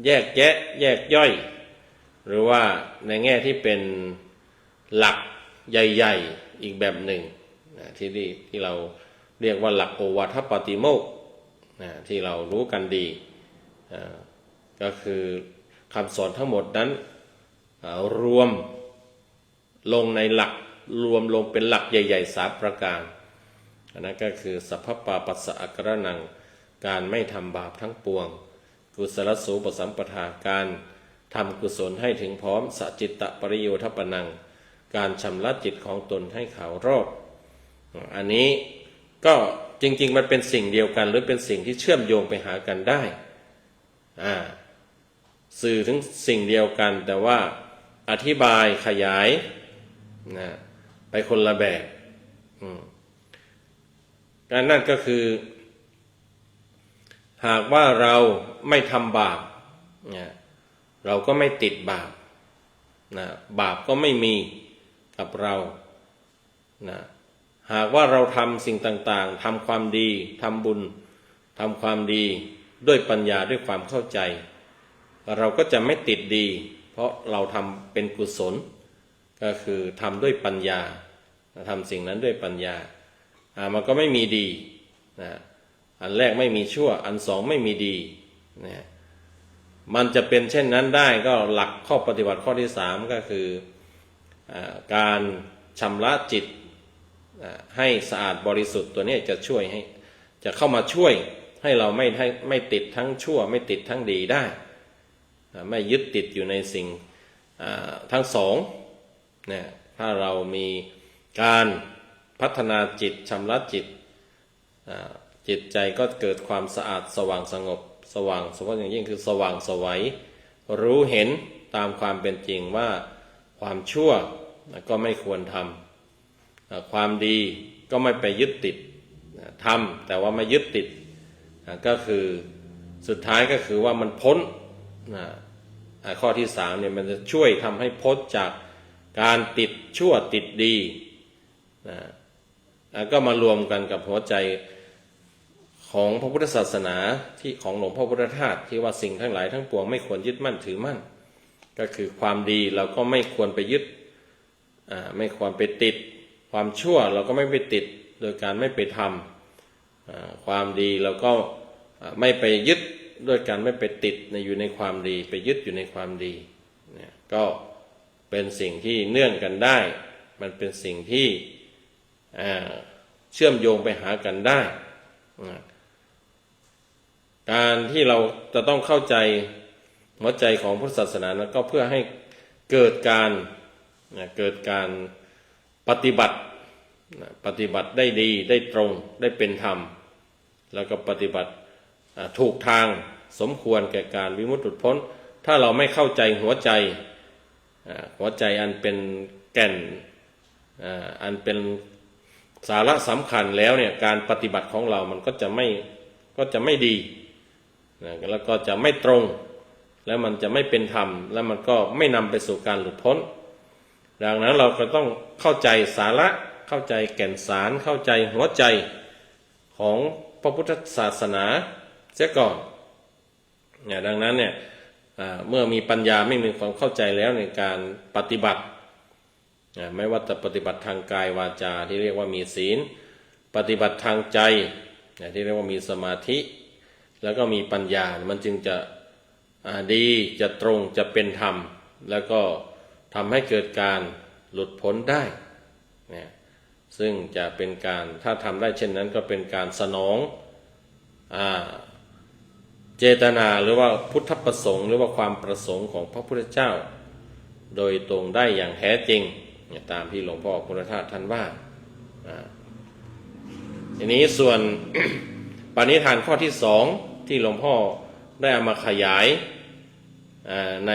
Speaker 1: แยกแยะแยกย่อยหรือว่าในแง่ที่เป็นหลักใหญ่ๆอีกแบบหนึ่งที่เราเรียกว่าหลักโอวาทปาติโมกข์ที่เรารู้กันดีก็คือคำสอนทั้งหมดนั้นรวมลงในหลักรวมลงเป็นหลักใหญ่ๆ3ประการนั่นก็คือสัพพปาปัสสะอักขรนังการไม่ทำบาปทั้งปวงกุศลสูปสัมปทาการทำกุศลให้ถึงพร้อมสัจจิตตปริโยทปนังการชำระจิตของตนให้ขาวรอบอันนี้ก็จริงๆมันเป็นสิ่งเดียวกันหรือเป็นสิ่งที่เชื่อมโยงไปหากันได้สื่อถึงสิ่งเดียวกันแต่ว่าอธิบายขยายไปคนละแบบการนั่นก็คือหากว่าเราไม่ทำบาปเราก็ไม่ติดบาปบาปก็ไม่มีกับเราหากว่าเราทำสิ่งต่างๆทำความดีทำบุญทำความดีด้วยปัญญาด้วยความเข้าใจเราก็จะไม่ติดดีเพราะเราทำเป็นกุศลก็คือทำด้วยปัญญาทำสิ่งนั้นด้วยปัญญามันก็ไม่มีดีอันแรกไม่มีชั่วอันสองไม่มีดีมันจะเป็นเช่นนั้นได้ก็หลักข้อปฏิบัติข้อที่3ก็คือการชำระจิตให้สะอาดบริสุทธิ์ตัวนี้จะช่วยให้จะเข้ามาช่วยให้เราไม่ติดทั้งชั่วไม่ติดทั้งดีได้ไม่ยึดติดอยู่ในสิ่งทั้งสองถ้าเรามีการพัฒนาจิตชำระจิตจิตใจก็เกิดความสะอาดสว่างสงบสว่างเฉพาะอย่างยิ่งคือสว่างไสวรู้เห็นตามความเป็นจริงว่าความชั่วก็ไม่ควรทำความดีก็ไม่ไปยึดติดทำแต่ว่าไม่ยึดติดก็คือสุดท้ายก็คือว่ามันพ้นข้อที่3เนี่ยมันจะช่วยทำให้พ้นจากการติดชั่วติดดีก็มารวมกันกับหัวใจของพระพุทธศาสนาที่ของหลวงพ่อพุทธทาสที่ว่าสิ่งทั้งหลายทั้งปวงไม่ควรยึดมั่นถือมั่นก็คือความดีเราก็ไม่ควรไปยึดไม่ควรไปติดความชั่วเราก็ไม่ไปติดโดยการไม่ไปทำความดีเราก็ไม่ไปยึดโดยการไม่ไปติดอยู่ในความดีไปยึดอยู่ในความดีก็เป็นสิ่งที่เนื่องกันได้มันเป็นสิ่งที่เชื่อมโยงไปหากันได้การที่เราจะต้องเข้าใจหัวใจของพุทธศาสนานั้นก็เพื่อให้เกิดการปฏิบัติได้ดีได้ตรงได้เป็นธรรมแล้วก็ปฏิบัติถูกทางสมควรแก่การวิมุตติหลุดพ้นถ้าเราไม่เข้าใจหัวใจอันเป็นแก่นอันเป็นสาระสำคัญแล้วเนี่ยการปฏิบัติของเรามันก็จะไม่ดีแล้วก็จะไม่ตรงแล้วมันจะไม่เป็นธรรมแล้วมันก็ไม่นำไปสู่การหลุดพ้นดังนั้นเราก็ต้องเข้าใจสาระเข้าใจแก่นสารเข้าใจหัวใจของพระพุทธศาสนาเสียก่อนดังนั้นเนี่ยเมื่อมีปัญญาไม่มีความเข้าใจแล้วในการปฏิบัติไม่ว่าจะปฏิบัติทางกายวาจาที่เรียกว่ามีศีลปฏิบัติทางใจที่เรียกว่ามีสมาธิแล้วก็มีปัญญามันจึงจะ ดีจะตรงจะเป็นธรรมแล้วก็ทำให้เกิดการหลุดพ้นได้เนี่ยซึ่งจะเป็นการถ้าทำได้เช่นนั้นก็เป็นการสนองเจตนาหรือว่าพุทธประสงค์หรือว่าความประสงค์ของพระพุทธเจ้าโดยตรงได้อย่างแท้จริงตามที่หลวงพ่อพุทธทาสท่านว่าทีนี้ส่วน ปณิธานข้อที่สองที่หลวงพ่อได้เอามาขยายใน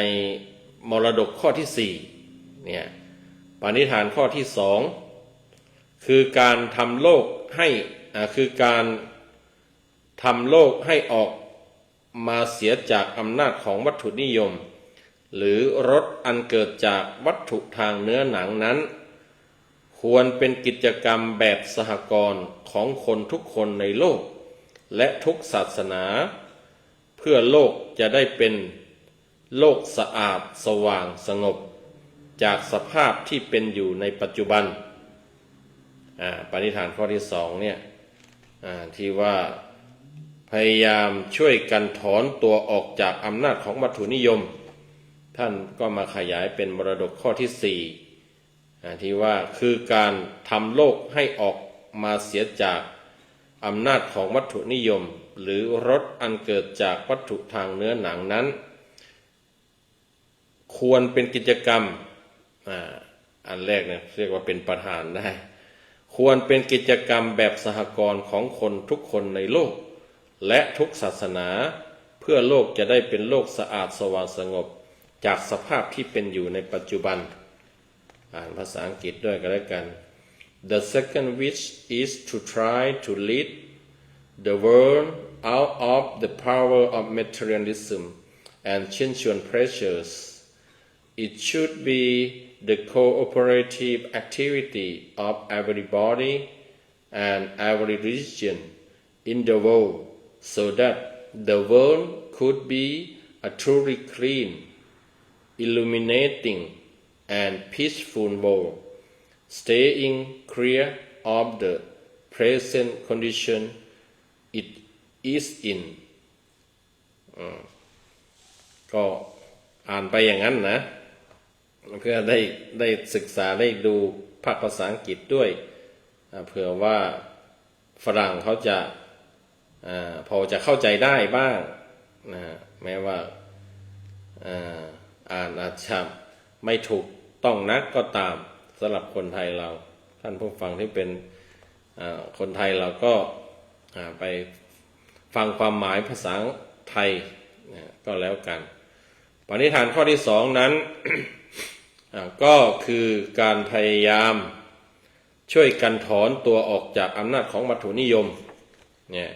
Speaker 1: มรดกข้อที่สี่เนี่ยปณิธานข้อที่สองคือการทำโลกให้ออกมาเสียจากอำนาจของวัตถุนิยมหรือรสอันเกิดจากวัตถุทางเนื้อหนังนั้นควรเป็นกิจกรรมแบบสหกรณ์ของคนทุกคนในโลกและทุกศาสนาเพื่อโลกจะได้เป็นโลกสะอาดสว่างสงบจากสภาพที่เป็นอยู่ในปัจจุบันปณิธานข้อที่สองเนี่ยที่ว่าพยายามช่วยกันถอนตัวออกจากอำนาจของวัตถุนิยมท่านก็มาขยายเป็นมรดกข้อที่สี่ที่ว่าคือการทำโลกให้ออกมาเสียจากอำนาจของวัตถุนิยมหรือรสอันเกิดจากวัตถุทางเนื้อหนังนั้นควรเป็นกิจกรรมอันแรกเนี่ยเรียกว่าเป็นประธานได้ควรเป็นกิจกรรมแบบสหกรณ์ของคนทุกคนในโลกและทุกศาสนาเพื่อโลกจะได้เป็นโลกสะอาดสว่างสงบจากสภาพที่เป็นอยู่ในปัจจุบันอ่านภาษาอังกฤษด้วยกันแล้วกัน The second wish is to try to lead the world out of the power of materialism and sensual pleasures. It should be the cooperative activity of everybody and every religion in the world so that the world could be a truly clean, illuminating and peaceful world, staying clear of the present condition it is in ก็อ่านไปอย่างนั้นนะเพื่อได้ศึกษาได้ดูภาษาอังกฤษด้วยเผื่อว่าฝรั่งเขาจะพอจะเข้าใจได้บ้างนะแม้ว่าอ่านอาจจะไม่ถูกต้องนักก็ตามสำหรับคนไทยเราท่านผู้ฟังที่เป็นคนไทยเราก็ไปฟังความหมายภาษาไทยก็แล้วกันปณิธานข้อที่สองนั้น ก็คือการพยายามช่วยกันถอนตัวออกจากอำนาจของวัตถุนิยมเนี่ย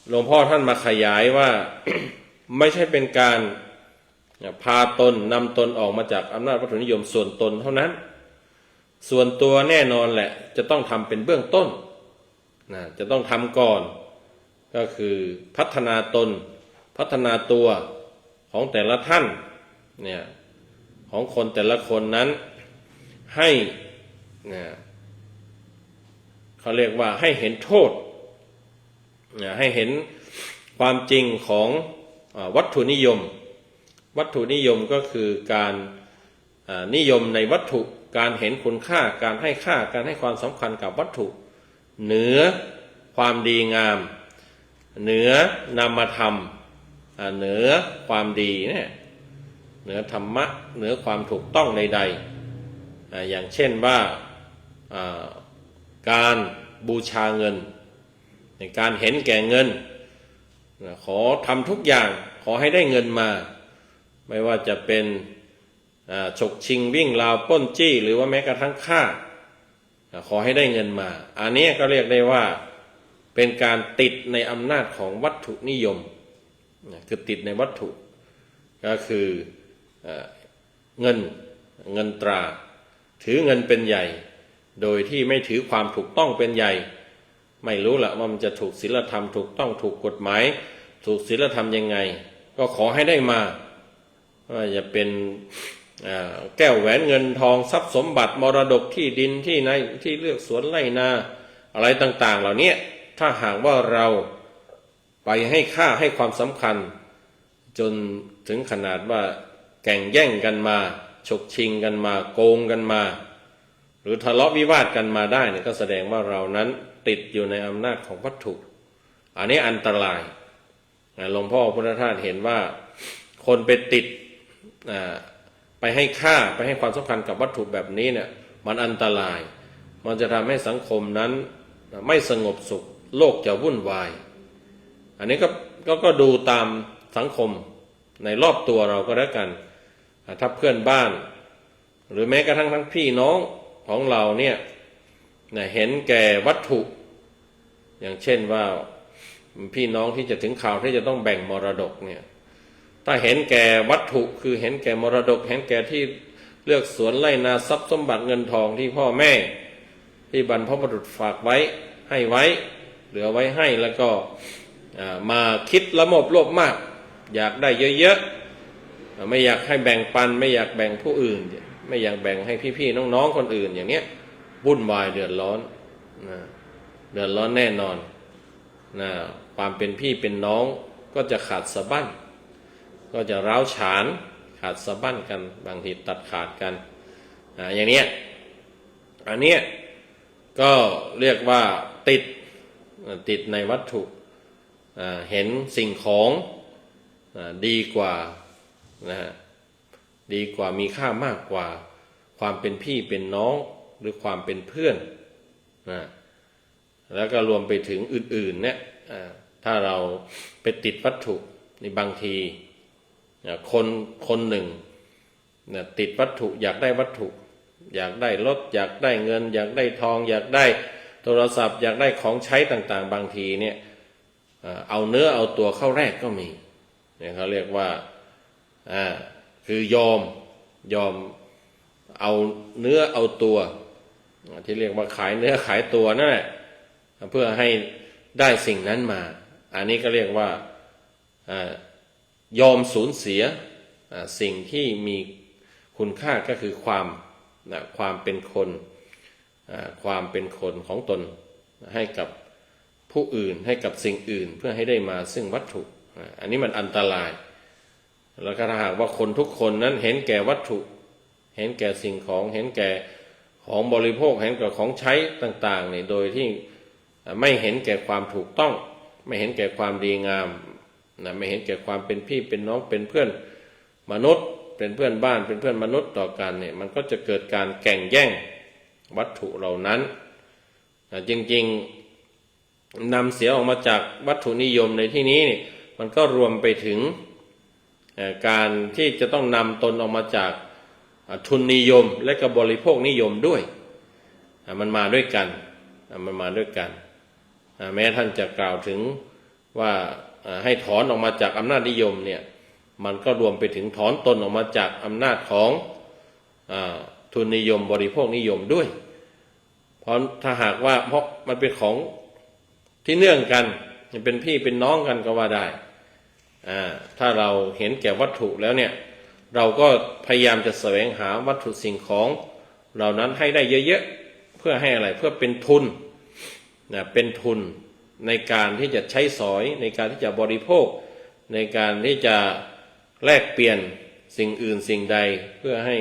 Speaker 1: หลวงพ่อท่านมาขยายว่า ไม่ใช่เป็นการพาตนนำตนออกมาจากอำนาจวัตถุนิยมส่วนตนเท่านั้นส่วนตัวแน่นอนแหละจะต้องทำเป็นเบื้องต้นนะจะต้องทำก่อนก็คือพัฒนาตนพัฒนาตัวของแต่ละท่านเนี่ยของคนแต่ละคนนั้นให้เขาเรียกว่าให้เห็นโทษให้เห็นความจริงของวัตถุนิยมวัตถุนิยมก็คือการนิยมในวัตถุการเห็นคุณค่าการให้ค่าการให้ความสำคัญกับวัตถุเหนือความดีงามเหนือนามธรรมเหนือความดีเนี่ยเหนือธรรมะเหนือความถูกต้องใดๆอย่างเช่นว่าการบูชาเงินในการเห็นแก่เงินขอทำทุกอย่างขอให้ได้เงินมาไม่ว่าจะเป็นฉกชิงวิ่งราวปล้นจี้หรือว่าแม้กระทั่งฆ่าขอให้ได้เงินมาอันนี้ก็เรียกได้ว่าเป็นการติดในอำนาจของวัตถุนิยมคือติดในวัตถุก็คือเงินตราถือเงินเป็นใหญ่โดยที่ไม่ถือความถูกต้องเป็นใหญ่ไม่รู้ละว่ามันจะถูกศีลธรรมถูกต้องถูกกฎหมายถูกศีลธรรมยังไงก็ขอให้ได้มาว่าจะเป็นแก้วแหวนเงินทองทรัพย์สมบัติมรดกที่ดินที่ในที่เลือกสวนไร่นาอะไรต่างๆเหล่านี้ถ้าหากว่าเราไปให้ค่าให้ความสำคัญ จนถึงขนาดว่าแข่งแย่งกันมาฉกชิงกันมาโกงกันมาหรือทะเลาะวิวาทกันมาได้เนี่ยก็แสดงว่าเรานั้นติดอยู่ในอำนาจของวัตถุอันนี้อันตรายหลวงพ่อพุทธทาสเห็นว่าคนไปติดไปให้ค่าไปให้ความสำคัญกับวัตถุแบบนี้เนี่ยมันอันตรายมันจะทำให้สังคมนั้นไม่สงบสุขโลกจะวุ่นวายอันนี้ก็ดูตามสังคมในรอบตัวเราก็แล้วกันถ้าเพื่อนบ้านหรือแม้กระทั่งทั้งพี่น้องของเราเนี่ยเห็นแก่วัตถุอย่างเช่นว่าพี่น้องที่จะถึงข่าวที่จะต้องแบ่งมรดกเนี่ยถ้าเห็นแก่วัตถุคือเห็นแก่มรดกเห็นแก่ที่เลือกสวนไร่นาทรัพย์สมบัติเงินทองที่พ่อแม่ที่บรรพบุรุษฝากไว้ให้ไว้เหลือไว้ให้แล้วก็มาคิดละโมบโลภมากอยากได้เยอะๆไม่อยากให้แบ่งปันไม่อยากแบ่งผู้อื่นไม่อยากแบ่งให้พี่ๆน้องๆคนอื่นอย่างเนี้ยวุ่นวายเดือดร้อนเดือดร้อนแน่นอนความเป็นพี่เป็นน้องก็จะขาดสะบั้นก็จะร้าวฉานขาดสะบั้นกันบางทีตัดขาดกันอย่างเนี้ยอันเนี้ยก็เรียกว่าติดในวัตถุเห็นสิ่งของดีกว่าดีกว่ามีค่ามากกว่าความเป็นพี่เป็นน้องหรือความเป็นเพื่อนแล้วก็รวมไปถึงอื่นๆเนี่ยถ้าเราไปติดวัตถุในบางทีคนหนึ่งติดวัตถุอยากได้วัตถุอยากได้รถอยากได้เงินอยากได้ทองอยากได้โทรศัพท์อยากได้ของใช้ต่างๆบางทีเนี่ยเอาเนื้อเอาตัวเข้าแรกก็มีเนี่ยเขาเรียกว่าคือยอมเอาเนื้อเอาตัวที่เรียกว่าขายเนื้อขายตัวนั่นแหละเพื่อให้ได้สิ่งนั้นมาอันนี้ก็เรียกว่ายอมสูญเสียสิ่งที่มีคุณค่าก็คือความเป็นคนความเป็นคนของตนให้กับผู้อื่นให้กับสิ่งอื่นเพื่อให้ได้มาซึ่งวัตถุอันนี้มันอันตรายแล้วก็ถ้าหากว่าคนทุกคนนั้นเห็นแก่วัตถุเห็นแก่สิ่งของเห็นแก่ของบริโภคเห็นแก่ของใช้ต่างๆเนี่ยโดยที่ไม่เห็นแก่ความถูกต้องไม่เห็นแก่ความดีงามไม่เห็นแก่ความเป็นพี่เป็นน้องเป็นเพื่อนมนุษย์เป็นเพื่อนบ้านเป็นเพื่อนมนุษย์ต่อกันเนี่ยมันก็จะเกิดการแข่งแย่งวัตถุเหล่านั้นจริงๆนำเสียออกมาจากวัตถุนิยมในที่นี้มันก็รวมไปถึงการที่จะต้องนำตนออกมาจากทุนนิยมและก็บริโภคนิยมด้วยมันมาด้วยกันแม้ท่านจะกล่าวถึงว่าให้ถอนออกมาจากอำนาจนิยมเนี่ยมันก็รวมไปถึงถอนตนออกมาจากอำนาจของทุนนิยมบริโภคนิยมด้วยเพราะถ้าหากว่าเพราะมันเป็นของที่เนื่องกันเป็นพี่เป็นน้องกันก็ว่าได้ถ้าเราเห็นแก่วัตถุแล้วเนี่ยเราก็พยายามจะแสวงหาวัตถุสิ่งของเหล่านั้นให้ได้เยอะๆเพื่อให้อะไรเพื่อเป็นทุนเป็นทุนในการที่จะใช้สอยในการที่จะบริโภคในการที่จะแลกเปลี่ยนสิ่งอื่นสิ่งใดเพื่อให้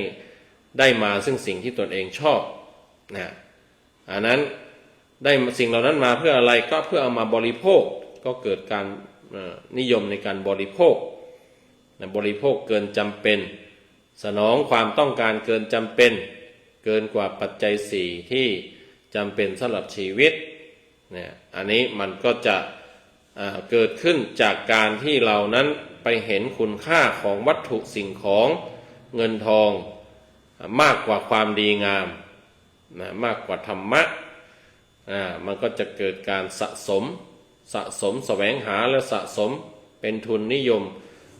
Speaker 1: ได้มาซึ่งสิ่งที่ตนเองชอบอันนั้นได้สิ่งเหล่านั้นมาเพื่ออะไรก็เพื่อเอามาบริโภคก็เกิดการนิยมในการบริโภคเกินจำเป็นสนองความต้องการเกินจำเป็นเกินกว่าปัจจัยสี่ที่จำเป็นสำหรับชีวิตเนี่ยอันนี้มันก็จะเกิดขึ้นจากการที่เรานั้นไปเห็นคุณค่าของวัตถุสิ่งของเงินทองมากกว่าความดีงามมากกว่าธรรมะมันก็จะเกิดการสะสมแสวงหาและสะสมเป็นทุนนิยม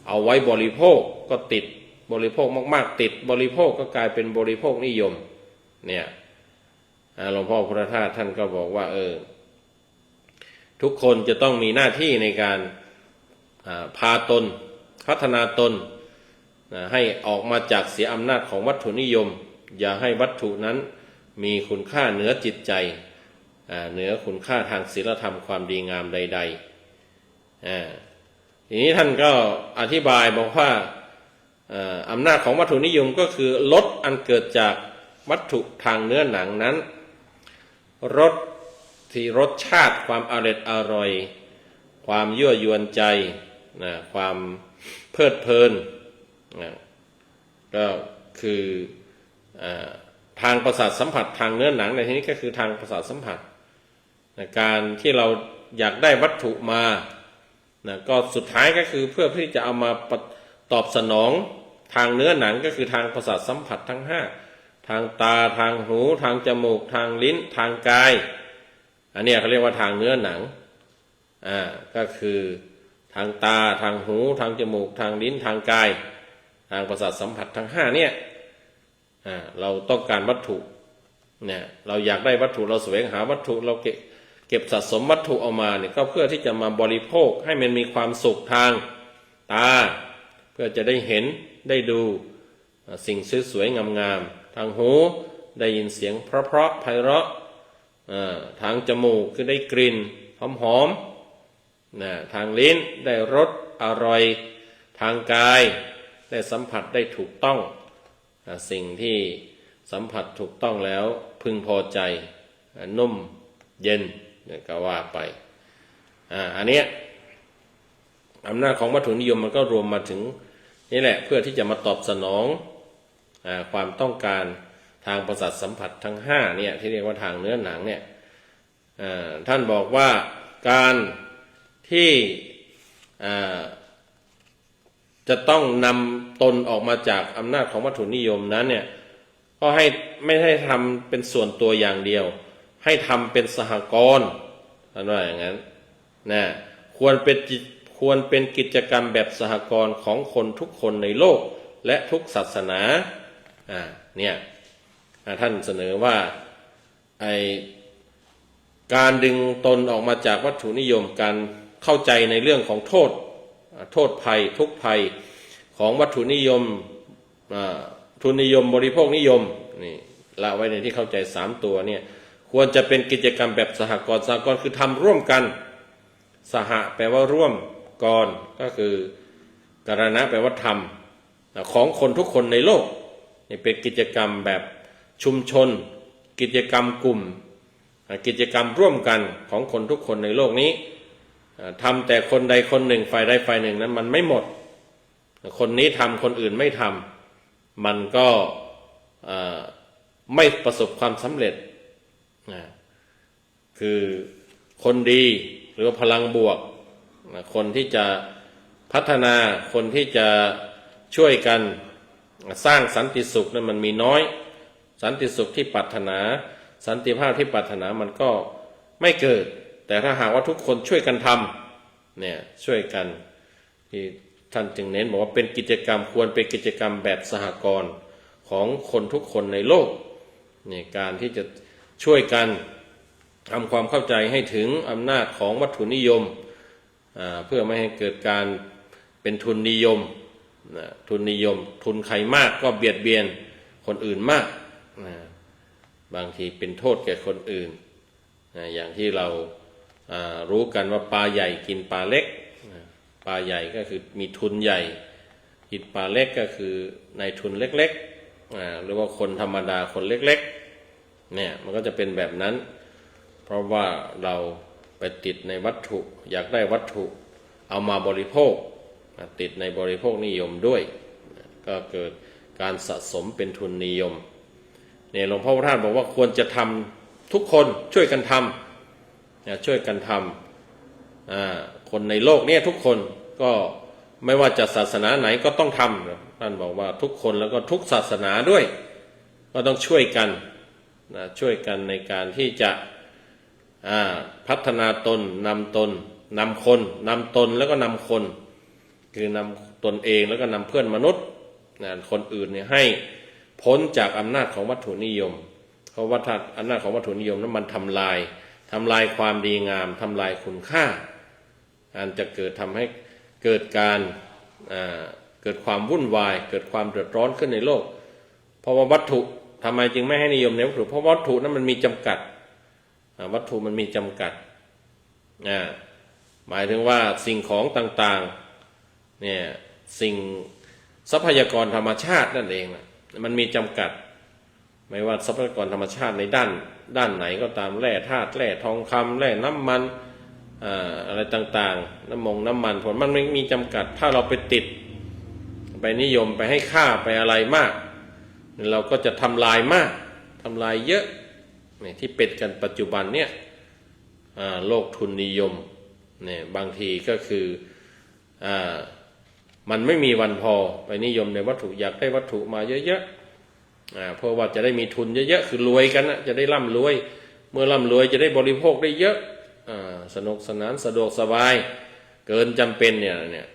Speaker 1: เอาไว้บริโภคก็ติดบริโภคมากๆติดบริโภคก็กลายเป็นบริโภคนิยมเนี่ยหลวงพ่อพุทธทาสท่านก็บอกว่าทุกคนจะต้องมีหน้าที่ในการพาตนพัฒนาตนให้ออกมาจากเสียอำนาจของวัตถุนิยมอย่าให้วัตถุนั้นมีคุณค่าเหนือจิตใจเหนือคุณค่าทางศีลธรรมความดีงามใดๆ ทีนี้ท่านก็อธิบายบอกว่าอำนาจของวัตถุนิยมก็คือรสอันเกิดจากวัตถุทางเนื้อหนังนั้นรสที่รสชาติความอร่อยความยั่วยวนใจนะความเพลิดเพลินนะก็คือทางประสาทสัมผัสทางเนื้อหนังในที่นี้ก็คือทางประสาทสัมผัสนะการที่เราอยากได้วัตถุมานะก็สุดท้ายก็คือเพื่อที่จะเอามาตอบสนองทางเนื้อหนังก็คือทางประสาทสัมผัสทั้ง5ทางตาทางหูทางจมูกทางลิ้นทางกายอันนี้เขาเรียกว่าทางเนื้อหนังก็คือทางตาทางหูทางจมูกทางลิ้นทางกายทางประสาทสัมผัสทั้ง5เนี่ยเราต้องการวัตถุเนี่ยเราอยากได้วัตถุเราแสวงหาวัตถุเราเก็บสะสมวัตถุออกมาเนี่ยก็เพื่อที่จะมาบริโภคให้มันมีความสุขทางตาเพื่อจะได้เห็นได้ดูสิ่งสวยๆงามๆทางหูได้ยินเสียงเพราะๆไพเราะทางจมูกคือได้กลิ่นหอมๆทางลิ้นได้รสอร่อยทางกายได้สัมผัสได้ถูกต้องสิ่งที่สัมผัสถูกต้องแล้วพึงพอใจนุ่มเย็นก็ว่าไปอันนี้อำนาจของวัตถุนิยมมันก็รวมมาถึงนี่แหละเพื่อที่จะมาตอบสนองความต้องการทางประสาทสัมผัสทั้ง5เนี่ยที่เรียกว่าทางเนื้อหนังเนี่ยท่านบอกว่าการที่จะต้องนำตนออกมาจากอำนาจของวัตถุนิยมนั้นเนี่ยก็ให้ไม่ให้ทำเป็นส่วนตัวอย่างเดียวให้ทำเป็นสหกรณ์ท่านว่าอย่างนั้นนะควรเป็นกิจกรรมแบบสหกรณ์ของคนทุกคนในโลกและทุกศาสนาเนี่ยท่านเสนอว่าการดึงตนออกมาจากวัตถุนิยมการเข้าใจในเรื่องของโทษภัยทุกภัยของวัตถุนิยมทุนนิยมบริโภคนิยมนี่ละไว้ในที่เข้าใจ3ตัวเนี่ยควรจะเป็นกิจกรรมแบบสหกรณ์คือทำร่วมกันสหแปลว่าร่วมกรก็คือกรณะแปลว่าทำของคนทุกคนในโลกนี่เป็นกิจกรรมแบบชุมชนกิจกรรมกลุ่มกิจกรรมร่วมกันของคนทุกคนในโลกนี้ทำแต่คนใดคนหนึ่งฝ่ายใดฝ่ายหนึ่งนั้นมันไม่หมดคนนี้ทำคนอื่นไม่ทำมันก็ไม่ประสบความสำเร็จคือคนดีหรือพลังบวกคนที่จะพัฒนาคนที่จะช่วยกันสร้างสันติสุขนั้นมันมีน้อยสันติสุขที่ปรารถนาสันติภาพที่ปรารถนามันก็ไม่เกิดแต่ถ้าหากว่าทุกคนช่วยกันทำเนี่ยช่วยกันที่ท่านจึงเน้นบอกว่าเป็นกิจกรรมควรเป็นกิจกรรมแบบสหกรณ์ของคนทุกคนในโลกนี่การที่จะช่วยกันทำความเข้าใจให้ถึงอำนาจของวัตถุนิยมเพื่อไม่ให้เกิดการเป็นทุนนิยมทุนนิยมทุนใครมากก็เบียดเบียนคนอื่นมากบางทีเป็นโทษแก่คนอื่นอย่างที่เรารู้กันว่าปลาใหญ่กินปลาเล็กปลาใหญ่ก็คือมีทุนใหญ่กินปลาเล็กก็คือในทุนเล็กๆหรือว่าคนธรรมดาคนเล็กๆเนี่ยมันก็จะเป็นแบบนั้นเพราะว่าเราไปติดในวัตถุอยากได้วัตถุเอามาบริโภคติดในบริโภคนิยมด้วยก็เกิดการสะสมเป็นทุนนิยมเนี่ยหลวงพ่อพระท่านบอกว่าควรจะทำทุกคนช่วยกันทำช่วยกันทำคนในโลกนี้ทุกคนก็ไม่ว่าจะศาสนาไหนก็ต้องทำท่านบอกว่าทุกคนแล้วก็ทุกศาสนาด้วยก็ต้องช่วยกันช่วยกันในการที่จะพัฒนาตนนำตนนำคนนำตนแล้วก็นำคนคือนำตนเองแล้วก็นำเพื่อนมนุษย์คนอื่นเนี่ยให้พ้นจากอำนาจของวัตถุนิยมเพราะว่าอำนาจของวัตถุนิยมนั้นมันทำลายความดีงามทำลายคุณค่าอันจะทำให้เกิดการเกิดความวุ่นวายเกิดความเดือดร้อนขึ้นในโลกเพราะว่าวัตถุทำไมจึงไม่ให้นิยมในวัตถุเพราะวัตถุนั้นมันมีจำกัดวัตถุมันมีจำกัดหมายถึงว่าสิ่งของต่าง เนี่ยสิ่งทรัพยากรธรรมชาตินั่นเองนะมันมีจำกัดไม่ว่าทรัพยากรธรรมชาติในด้านไหนก็ตามแร่ธาตุแร่ทองคำแร่น้ำมันอะไรต่างๆน้ำมันผลมันไม่มีจำกัดถ้าเราไปติดไปนิยมไปให้ค่าไปอะไรมากเราก็จะทำลายมากทำลายเยอะเนี่ยที่เป็นกันปัจจุบันเนี่ยโลกทุนนิยมเนี่ยบางทีก็คือมันไม่มีวันพอไปนิยมในวัตถุอยากได้วัตถุมาเยอะๆเพราะว่าจะได้มีทุนเยอะๆคือรวยกันนะจะได้ร่ำรวยเมื่อร่ำรวยจะได้บริโภคได้เยอะสนุกสนานสะดวกสบายเกินจำเป็นเนี่ย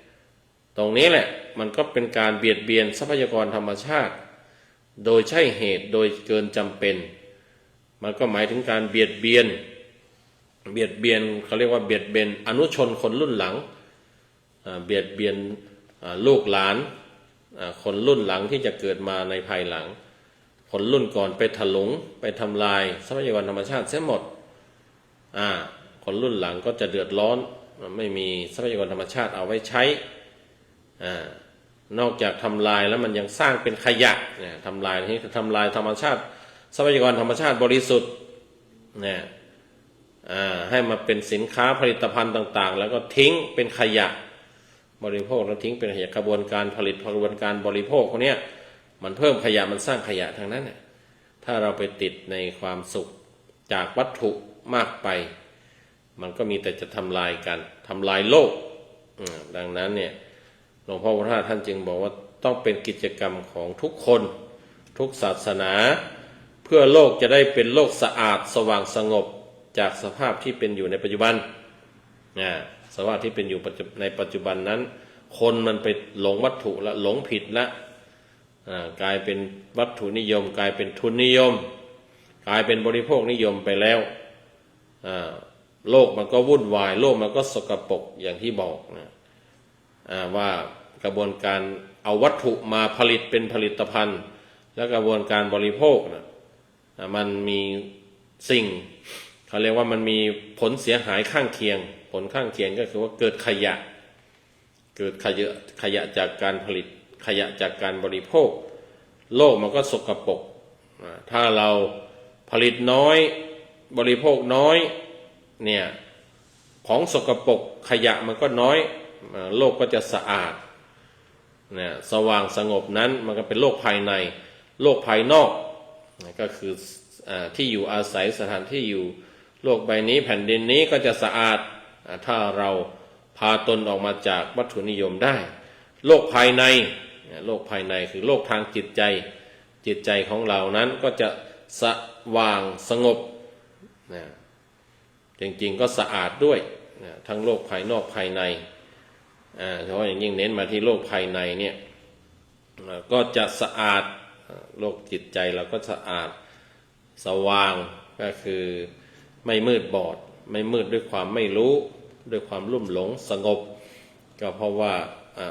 Speaker 1: ตรงนี้แหละมันก็เป็นการเบียดเบียนทรัพยากรธรรมชาติโดยใช่เหตุโดยเกินจำเป็นมันก็หมายถึงการเบียดเบียนเขาเรียกว่าเบียดเบียนอนุชนคนรุ่นหลังเบียดเบียนลูกหลานคนรุ่นหลังที่จะเกิดมาในภายหลังคนรุ่นก่อนไปถลุงไปทำลายทรัพยากรธรรมชาติเสียหมดคนรุ่นหลังก็จะเดือดร้อนไม่มีทรัพยากรธรรมชาติเอาไว้ใช้นอกจากทำลายแล้วมันยังสร้างเป็นขยะเนี่ยทำลายนี่ทำลายธรรมชาติทรัพยากรธรรมชาติบริสุทธิ์เนี่ยให้มาเป็นสินค้าผลิตภัณฑ์ต่างๆแล้วก็ทิ้งเป็นขยะบริโภคแล้วทิ้งเป็นขยะกระบวนการผลิตกระบวนการบริโภคพวกนี้มันเพิ่มขยะมันสร้างขยะทางนั้นเนี่ยถ้าเราไปติดในความสุขจากวัตถุมากไปมันก็มีแต่จะทำลายกันทำลายโลกดังนั้นเนี่ยหลวงพ่อพุทธทาสท่านจึงบอกว่าต้องเป็นกิจกรรมของทุกคนทุกศาสนาเพื่อโลกจะได้เป็นโลกสะอาดสว่างสงบจากสภาพที่เป็นอยู่ในปัจจุบันสภาพที่เป็นอยู่ในปัจจุบันนั้นคนมันไปหลงวัตถุละหลงผิดละกลายเป็นวัตถุนิยมกลายเป็นทุนนิยมกลายเป็นบริโภคนิยมไปแล้วโลกมันก็วุ่นวายโลกมันก็สกปรกอย่างที่บอกนะว่ากระบวนการเอาวัตถุมาผลิตเป็นผลิตภัณฑ์และกระบวนการบริโภคนะมันมีสิ่งเขาเรียกว่ามันมีผลเสียหายข้างเคียงผลข้างเคียงก็คือว่าเกิดขยะจากการผลิตขยะจากการบริโภคโลกมันก็สกปรกถ้าเราผลิตน้อยบริโภคน้อยเนี่ยของสกปรกขยะมันก็น้อยโลกก็จะสะอาดเนี่ยสว่างสงบนั้นมันก็เป็นโลกภายในโลกภายนอกก็คือที่อยู่อาศัยสถานที่อยู่โลกใบนี้แผ่นดินนี้ก็จะสะอาดถ้าเราพาตนออกมาจากวัตถุนิยมได้โลกภายในคือโลกทางจิตใจของเรานั้นก็จะสว่างสงบจริงๆก็สะอาดด้วยทั้งโลกภายนอกภายในเฉพาะอย่างยิ่งเน้นมาที่โลกภายในเนี่ยก็จะสะอาดโลกจิตใจเราก็สะอาดสว่างก็คือไม่มืดบอดไม่มืดด้วยความไม่รู้ด้วยความลุ่มหลงสงบก็เพราะว่า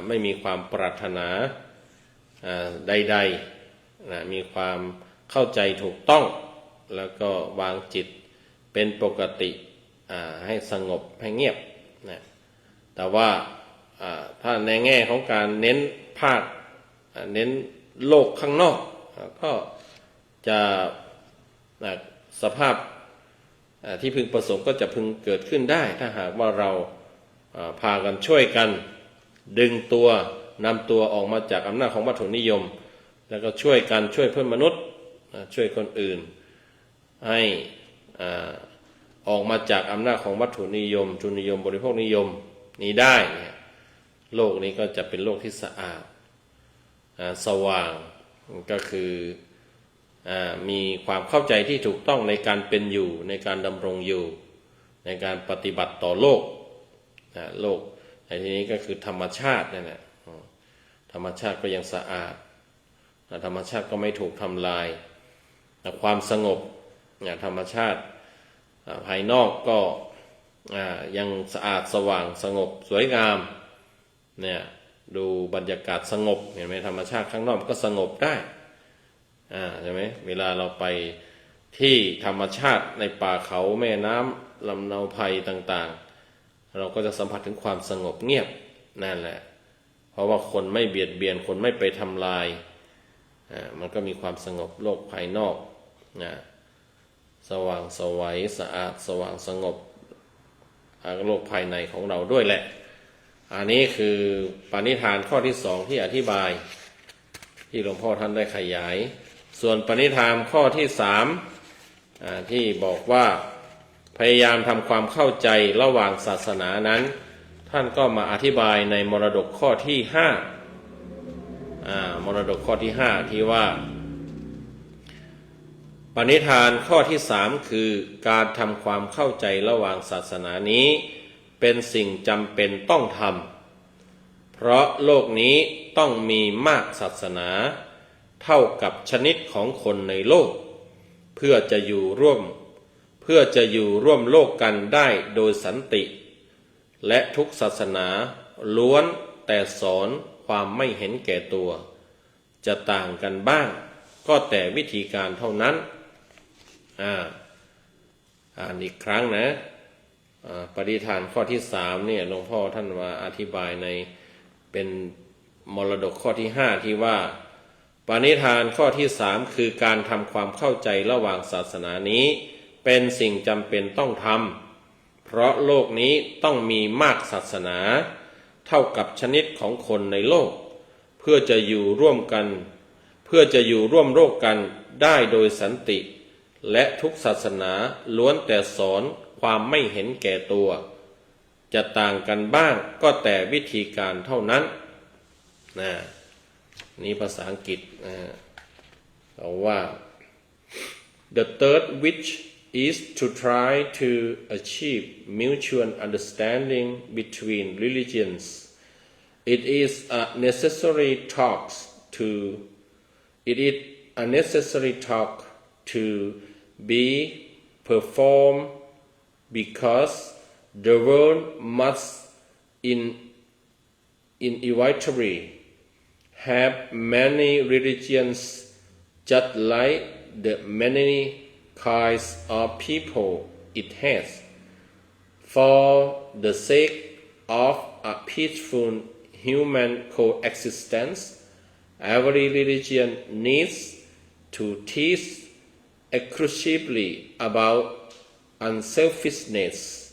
Speaker 1: ไม่มีความปรารถนาใดๆมีความเข้าใจถูกต้องแล้วก็วางจิตเป็นปกติให้สงบให้เงียบนะแต่ว่าถ้าในแง่ของการเน้นภาคเน้นโลกข้างนอกก็จะสภาพที่พึงประสงค์ก็จะพึงเกิดขึ้นได้ถ้าหากว่าเราพากันช่วยกันดึงตัวนำตัวออกมาจากอำนาจของวัตถุนิยมแล้วก็ช่วยกันช่วยเพื่อนมนุษย์ช่วยคนอื่นให้ออกมาจากอำนาจของวัตถุนิยมทุนนิยมบริโภคนิยมนี้ได้เนี่ยโลกนี้ก็จะเป็นโลกที่สะอาดสว่างก็คือมีความเข้าใจที่ถูกต้องในการเป็นอยู่ในการดำรงอยู่ในการปฏิบัติต่อโลกโลกในที่นี้ก็คือธรรมชาตินั่นแหละธรรมชาติก็ยังสะอาดธรรมชาติก็ไม่ถูกทำลายความสงบธรรมชาติภายนอกก็ยังสะอาดสว่างสงบสวยงามเนี่ยดูบรรยากาศสงบเห็นไหมธรรมชาติข้างนอกก็สงบได้ใช่ไหมเวลาเราไปที่ธรรมชาติในป่าเขาแม่น้ำลำเนาไพรต่างๆเราก็จะสัมผัสถึงความสงบเงียบนั่นแหละ เพราะว่าคนไม่เบียดเบียนคนไม่ไปทำลายมันก็มีความสงบโลกภายนอกสว่างไสวสะอาดสว่างสงบโลกภายในของเราด้วยแหละอันนี้คือปณิธานข้อที่สองที่อธิบายที่หลวงพ่อท่านได้ขยายส่วนปณิธานข้อที่สามที่บอกว่าพยายามทำความเข้าใจระหว่างศาสนานั้นท่านก็มาอธิบายในมรดกข้อที่ห้ามรดกข้อที่ห้าที่ว่าปณิธานข้อที่สามคือการทำความเข้าใจระหว่างศาสนานี้เป็นสิ่งจำเป็นต้องทำเพราะโลกนี้ต้องมีมากศาสนาเท่ากับชนิดของคนในโลกเพื่อจะอยู่ร่วมโลกกันได้โดยสันติและทุกศาสนาล้วนแต่สอนความไม่เห็นแก่ตัวจะต่างกันบ้างก็แต่วิธีการเท่านั้นอ่านอีกครั้งนะปณิธานข้อที่สามเนี่ยหลวงพ่อท่านว่าอธิบายในเป็นมรดกข้อที่ห้าที่ว่าปณิธานข้อที่สามคือการทำความเข้าใจระหว่างศาสนานี้เป็นสิ่งจำเป็นต้องทำเพราะโลกนี้ต้องมีมากศาสนาเท่ากับชนิดของคนในโลกเพื่อจะอยู่ร่วมโลกกันได้โดยสันติและทุกศาสนาล้วนแต่สอนความไม่เห็นแก่ตัวจะต่างกันบ้างก็แต่วิธีการเท่านั้นนี่ภาษาอังกฤษเอาว่า The third which is to try to achieve mutual understanding between religions. It is a necessary talk to be performed because the world must inevitably have many religions just like the many kinds of people it has. For the sake of a peaceful human coexistence, every religion needs to teach exclusively about unselfishness,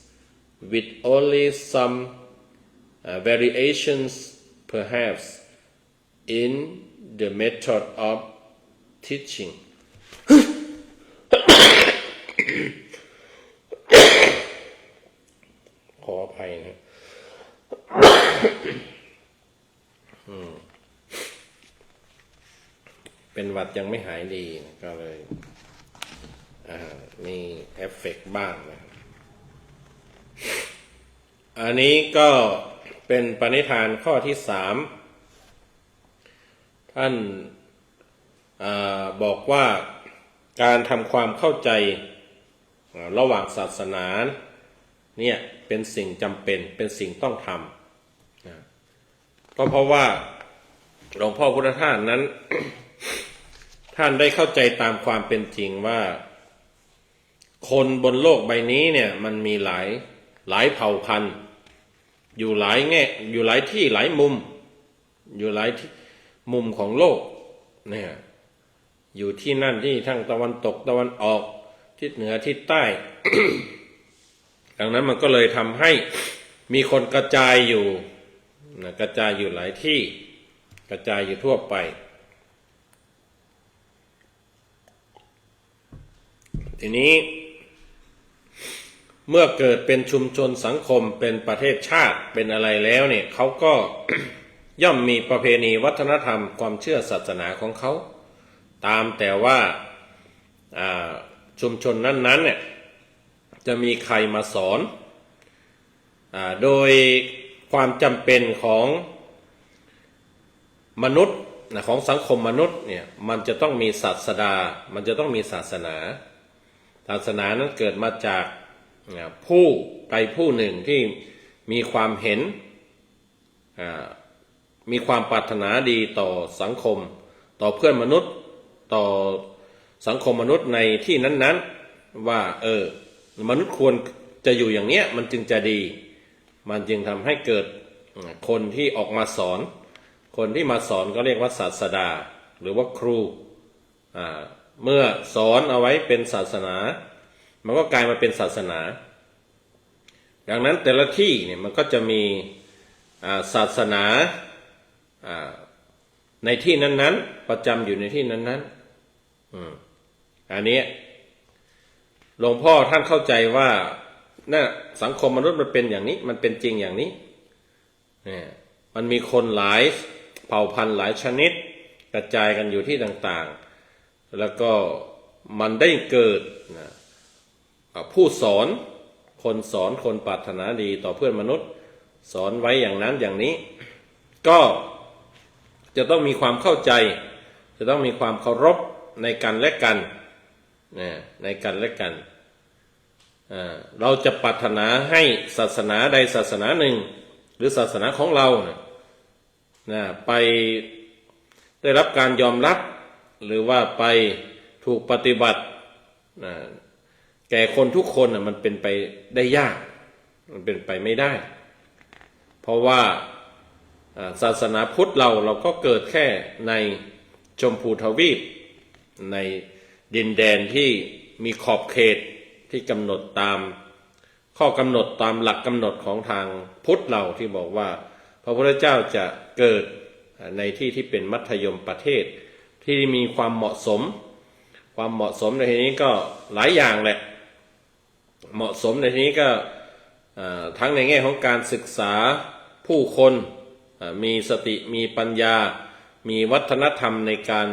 Speaker 1: with only some variations perhaps in the method of teaching. ขออภัยนะเป็นหวัดยังไม่หายดีก็เลยมีเอฟเฟกต์บ้างนะอันนี้ก็เป็นปณิธานข้อที่สามท่านบอกว่าการทำความเข้าใจระหว่างศาสนาเนี่ยเป็นสิ่งจำเป็นเป็นสิ่งต้องทำก็เพราะว่าหลวงพ่อพุทธทาสนั้น ท่านได้เข้าใจตามความเป็นจริงว่าคนบนโลกใบนี้เนี่ยมันมีหลายเผ่าพันธุ์อยู่หลายแง่อยู่หลายที่หลายมุมอยู่หลายมุมของโลกเนี่ยอยู่ที่นั่นที่ทั้งตะวันตกตะวันออกทิศเหนือทิศใต้ ดังนั้นมันก็เลยทำให้มีคนกระจายอยู่กระจายอยู่หลายที่กระจายอยู่ทั่วไปทีนี้เมื่อเกิดเป็นชุมชนสังคมเป็นประเทศชาติเป็นอะไรแล้วเนี่ยเขาก็ ย่อมมีประเพณีวัฒนธรรมความเชื่อศาสนาของเขาตามแต่ว่าชุมชนนั้นๆเนี่ยจะมีใครมาสอนโดยความจำเป็นของมนุษย์ของสังคมมนุษย์เนี่ยมันจะต้องมีศาสดามันจะต้องมีศาสนานั้นเกิดมาจากผู้ใดผู้หนึ่งที่มีความเห็นมีความปรารถนาดีต่อสังคมต่อเพื่อนมนุษย์ต่อสังคมมนุษย์ในที่นั้นๆว่ามนุษย์ควรจะอยู่อย่างเนี้ยมันจึงจะดีมันจึงทำให้เกิดคนที่ออกมาสอน คนที่มาสอนก็เรียกว่าศาสดาหรือว่าครูเมื่อสอนเอาไว้เป็นศาสนามันก็กลายมาเป็นศาสนาดังนั้นแต่ละที่เนี่ยมันก็จะมีศาสนาในที่นั้นๆประจำอยู่ในที่นั้นๆอันนี้หลวงพ่อท่านเข้าใจว่าสังคมมนุษย์มันเป็นอย่างนี้มันเป็นจริงอย่างนี้มันมีคนหลายเผ่าพันธุ์หลายชนิดกระจายกันอยู่ที่ต่างๆแล้วก็มันได้เกิดผู้สอนคนปรารถนาดีต่อเพื่อนมนุษย์สอนไว้อย่างนั้นอย่างนี้ก็จะต้องมีความเข้าใจจะต้องมีความเคารพในกันและกันในกันและกันเราจะปรารถนาให้ศาสนาใดศาสนาหนึ่งหรือศาสนาของเราไปได้รับการยอมรับหรือว่าไปถูกปฏิบัติแก่คนทุกคนมันเป็นไปได้ยากมันเป็นไปไม่ได้เพราะว่าศาสนาพุทธเราก็เกิดแค่ในชมพูทวีปในดินแดนที่มีขอบเขตที่กำหนดตามข้อกำหนดตามหลักกำหนดของทางพุทธเราที่บอกว่าพระพุทธเจ้าจะเกิดในที่ที่เป็นมัธยมประเทศที่มีความเหมาะสมในที่นี้ก็หลายอย่างแหละเหมาะสมในที่นี้ก็ทั้งในแง่ของการศึกษาผู้คนมีสติมีปัญญามีวัฒนธรรมในการ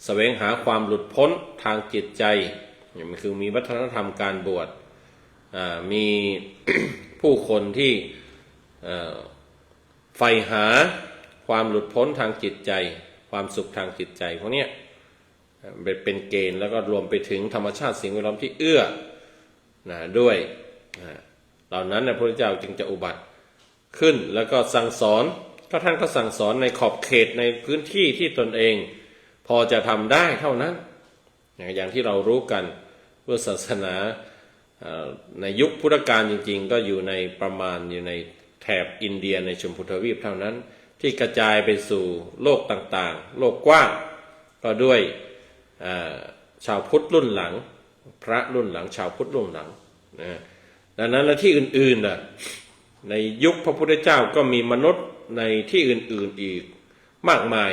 Speaker 1: แสวงหาความหลุดพ้นทางจิตใจมันคือมีวัฒนธรรมการบวชมี ผู้คนที่ใฝ่หาความหลุดพ้นทางจิตใจความสุขทางจิตใจพวกนี้เป็นเกณฑ์แล้วก็รวมไปถึงธรรมชาติสิ่งแวดล้อมที่เอื้อด้วยเหล่านั้นพระพุทธเจ้าจึงจะอุบัติขึ้นแล้วก็สั่งสอนก็ท่านก็สั่งสอนในขอบเขตในพื้นที่ที่ตนเองพอจะทำได้เท่านั้นอย่างที่เรารู้กันว่าศาสนาในยุคพุทธกาลจริงๆก็อยู่ในประมาณอยู่ในแถบอินเดียในชมพูทวีปเท่านั้นที่กระจายไปสู่โลกต่างๆโลกกว้างก็ด้วยชาวพุทธรุ่นหลังพระรุ่นหลังชาวพุทธรุ่นหลังดังนั้นและที่อื่นๆในยุคพระพุทธเจ้าก็มีมนุษย์ในที่อื่นๆอีกมากมาย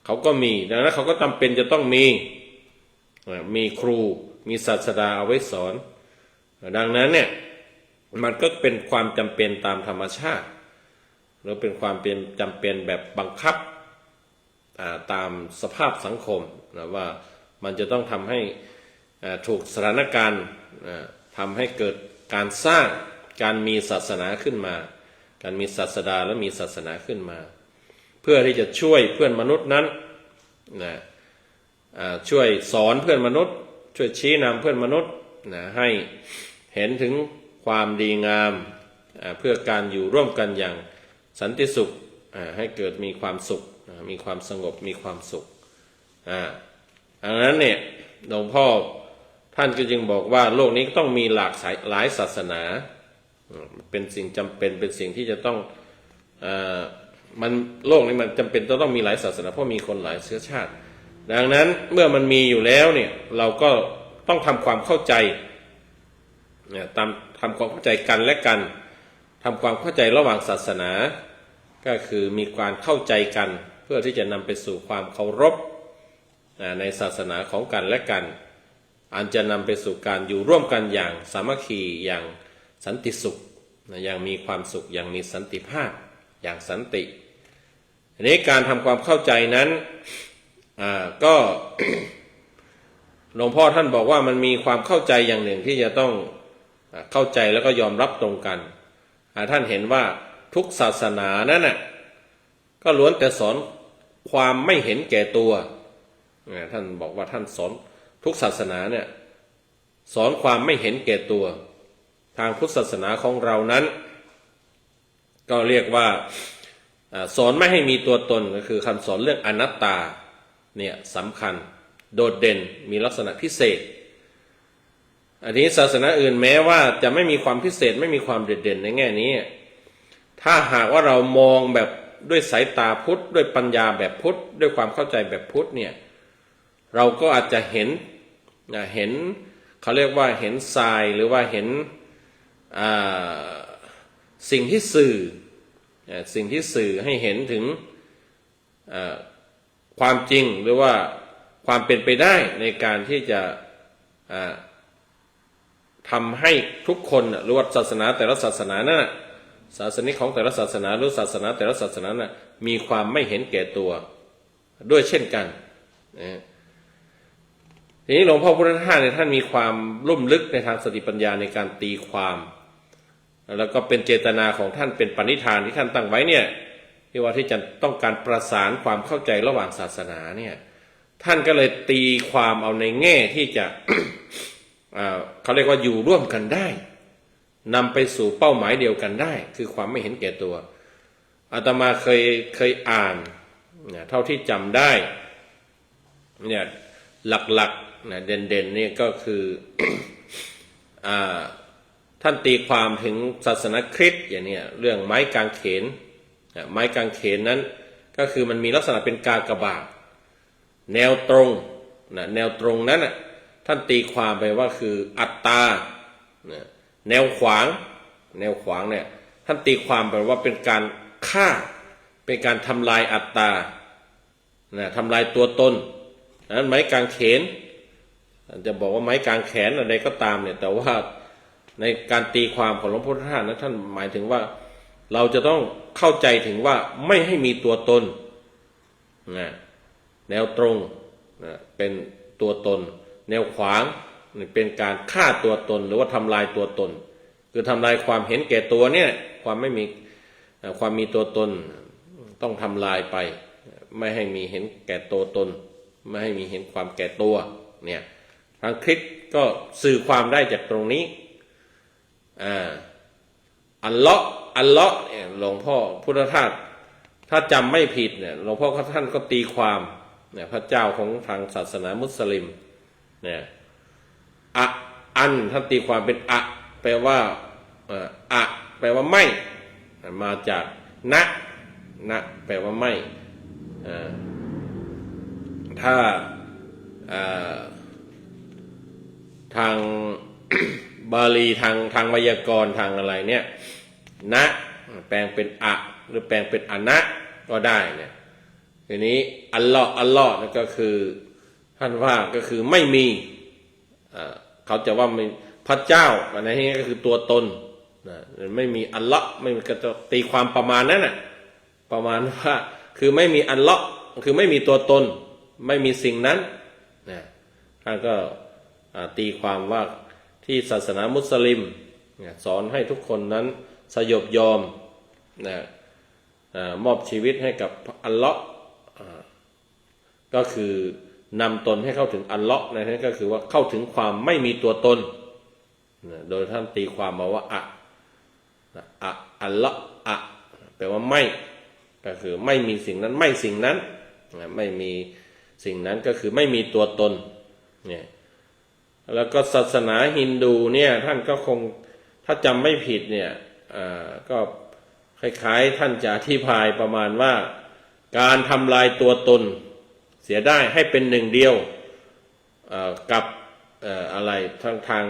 Speaker 1: เขาก็มีดังนั้นเขาก็จำเป็นจะต้องมีครูมีศาสดาเอาไว้สอนดังนั้นเนี่ยมันก็เป็นความจำเป็นตามธรรมชาติหรือเป็นความเป็นจำเป็นแบบบังคับตามสภาพสังคมนะว่ามันจะต้องทำให้ถูกสถานการณ์ทำให้เกิดการสร้างการมีศาสนาขึ้นมาการมีศาสดาและมีศาสนาขึ้นมาเพื่อที่จะช่วยเพื่อนมนุษย์นั้นช่วยสอนเพื่อนมนุษย์ช่วยชี้นำเพื่อนมนุษย์ให้เห็นถึงความดีงามเพื่อการอยู่ร่วมกันอย่างสันติสุขให้เกิดมีความสุขมีความสงบมีความสุขดังนั้นเนี่ยหลวงพ่อท่านก็จึงบอกว่าโลกนี้ต้องมีหลายศาสนาเป็นสิ่งจำเป็นเป็นสิ่งที่จะต้องมันโลกนี้มันจำเป็นต้องมีหลายศาสนาเพราะมีคนหลายเชื้อชาติดังนั้นเมื่อมันมีอยู่แล้วเนี่ยเราก็ต้องทำความเข้าใจทำความเข้าใจกันและกันทำความเข้าใจระหว่างศาสนาก็คือมีการเข้าใจกันเพื่อที่จะนำไปสู่ความเคารพในศาสนาของกันและกันอันจะนำไปสู่การอยู่ร่วมกันอย่างสามัคคีอย่างสันติสุขอย่างมีความสุขอย่างมีสันติภาพอย่างสันติอันนี้การทำความเข้าใจนั้นก็ หลวงพ่อท่านบอกว่ามันมีความเข้าใจอย่างหนึ่งที่จะต้องเข้าใจแล้วก็ยอมรับตรงกันท่านเห็นว่าทุกศาสนานั้นก็ล้วนแต่สอนความไม่เห็นแก่ตัวท่านบอกว่าท่านสอนทุกศาสนาเนี่ยสอนความไม่เห็นแก่ตัวทางพุทธศาสนาของเรานั้นก็เรียกว่าสอนไม่ให้มีตัวตนก็คือคำสอนเรื่องอนัตตาเนี่ยสำคัญโดดเด่นมีลักษณะพิเศษอันนี้ศาสนาอื่นแม้ว่าจะไม่มีความพิเศษไม่มีความเด่นในแง่นี้ถ้าหากว่าเรามองแบบ ด้วยสายตาพุทธด้วยปัญญาแบบพุทธด้วยความเข้าใจแบบพุทธเนี่ยเราก็อาจจะเห็นเขาเรียกว่าเห็นทรายหรือว่าเห็นสิ่งที่สื่อให้เห็นถึงความจริงหรือว่าความเป็นไปได้ในการที่จะทำให้ทุกคนหรือว่าศาสนาแต่ละศาสนานั้นศาสนิกของแต่ละศาสนาหรือศาสนาแต่ละศาสนานั้นมีความไม่เห็นแก่ตัวด้วยเช่นกันทีนี้หลวงพ่อพุทธทาสเนี่ยท่านมีความลุ่มลึกในทางสติปัญญาในการตีความแล้วก็เป็นเจตนาของท่านเป็นปณิธานที่ท่านตั้งไว้เนี่ยที่ว่าที่จะต้องการประสานความเข้าใจระหว่างศาสนาเนี่ยท่านก็เลยตีความเอาในแง่ที่จะ เขาเรียกว่าอยู่ร่วมกันได้นำไปสู่เป้าหมายเดียวกันได้คือความไม่เห็นแก่ตัวอาตมาเคยอ่านเท่าที่จำได้เนี่ยหลักๆเด่นๆนี่ก็คือ ท่านตีความถึงศาสนาคริสต์อย่างนี้เรื่องไม้กางเขนไม้กางเขนนั้นก็คือมันมีลักษณะเป็นกากบาทแนวตรงแนวตรงนั้นท่านตีความไปว่าคืออัตตาแนวขวางเนี่ยท่านตีความไปว่าเป็นการฆ่าเป็นการทำลายอัตตาทำลายตัวตนนั้นไม้กางเขนจะบอกว่าไม้กางแขนอะไรก็ตามเนี่ยแต่ว่าในการตีความของหลวงพ่อพุทธทาสนั้นท่านหมายถึงว่าเราจะต้องเข้าใจถึงว่าไม่ให้มีตัวตนแนวตรงเป็นตัวตนแนวขวางเป็นการฆ่าตัวตนหรือว่าทำลายตัวตนคือทำลายความเห็นแก่ตัวเนี่ยความไม่มีความมีตัวตนต้องทำลายไปไม่ให้มีเห็นแก่ตัวตนไม่ให้มีเห็นความแก่ตัวเนี่ยทางคริสต์ก็สื่อความได้จากตรงนี้อัลเลาะห์เนี่ยหลวงพ่อพุทธทาสถ้าจำไม่ผิดเนี่ยหลวงพ่อท่านก็ตีความเนี่ยพระเจ้าของทางศาสนามุสลิมเนี่ยอันท่านตีความเป็นแปลว่าแปลว่าไม่มาจากนะแปลว่าไม่ถ้าทาง บาลีทางไวยากรณ์ทางอะไรเนี่ยนะแปลงเป็นหรือแปลงเป็นอนะก็ได้เนี่ยทีนี้อัลลอฮ์นั่นก็คือท่านว่าก็คือไม่มีเขาจะว่าไม่พระเจ้าอันนี้ก็คือตัวตนไม่มีอัลลอฮ์ไม่มีก็จะตีความประมาณนั้นน่ะประมาณว่าคือไม่มีอัลลอฮ์คือไม่มีตัวตนไม่มีสิ่งนั้นนะท่านก็ตีความว่าที่ศาสนามุสลิมสอนให้ทุกคนนั้นสยบยอมมอบชีวิตให้กับอัลลอฮ์ก็คือนำตนให้เข้าถึงอัลลอฮ์นั่นก็คือว่าเข้าถึงความไม่มีตัวตนโดยท่านตีความมาว่าอัลลอฮ์แปลว่าไม่ก็คือไม่มีสิ่งนั้นไม่สิ่งนั้นไม่มีสิ่งนั้นก็คือไม่มีตัวตนเนี่ยแล้วก็ศาสนาฮินดูเนี่ยท่านก็คงถ้าจำไม่ผิดเนี่ยก็คล้ายๆท่านจะอธิบายประมาณว่าการทำลายตัวตนเสียได้ให้เป็นหนึ่งเดียวกับอะไรทาง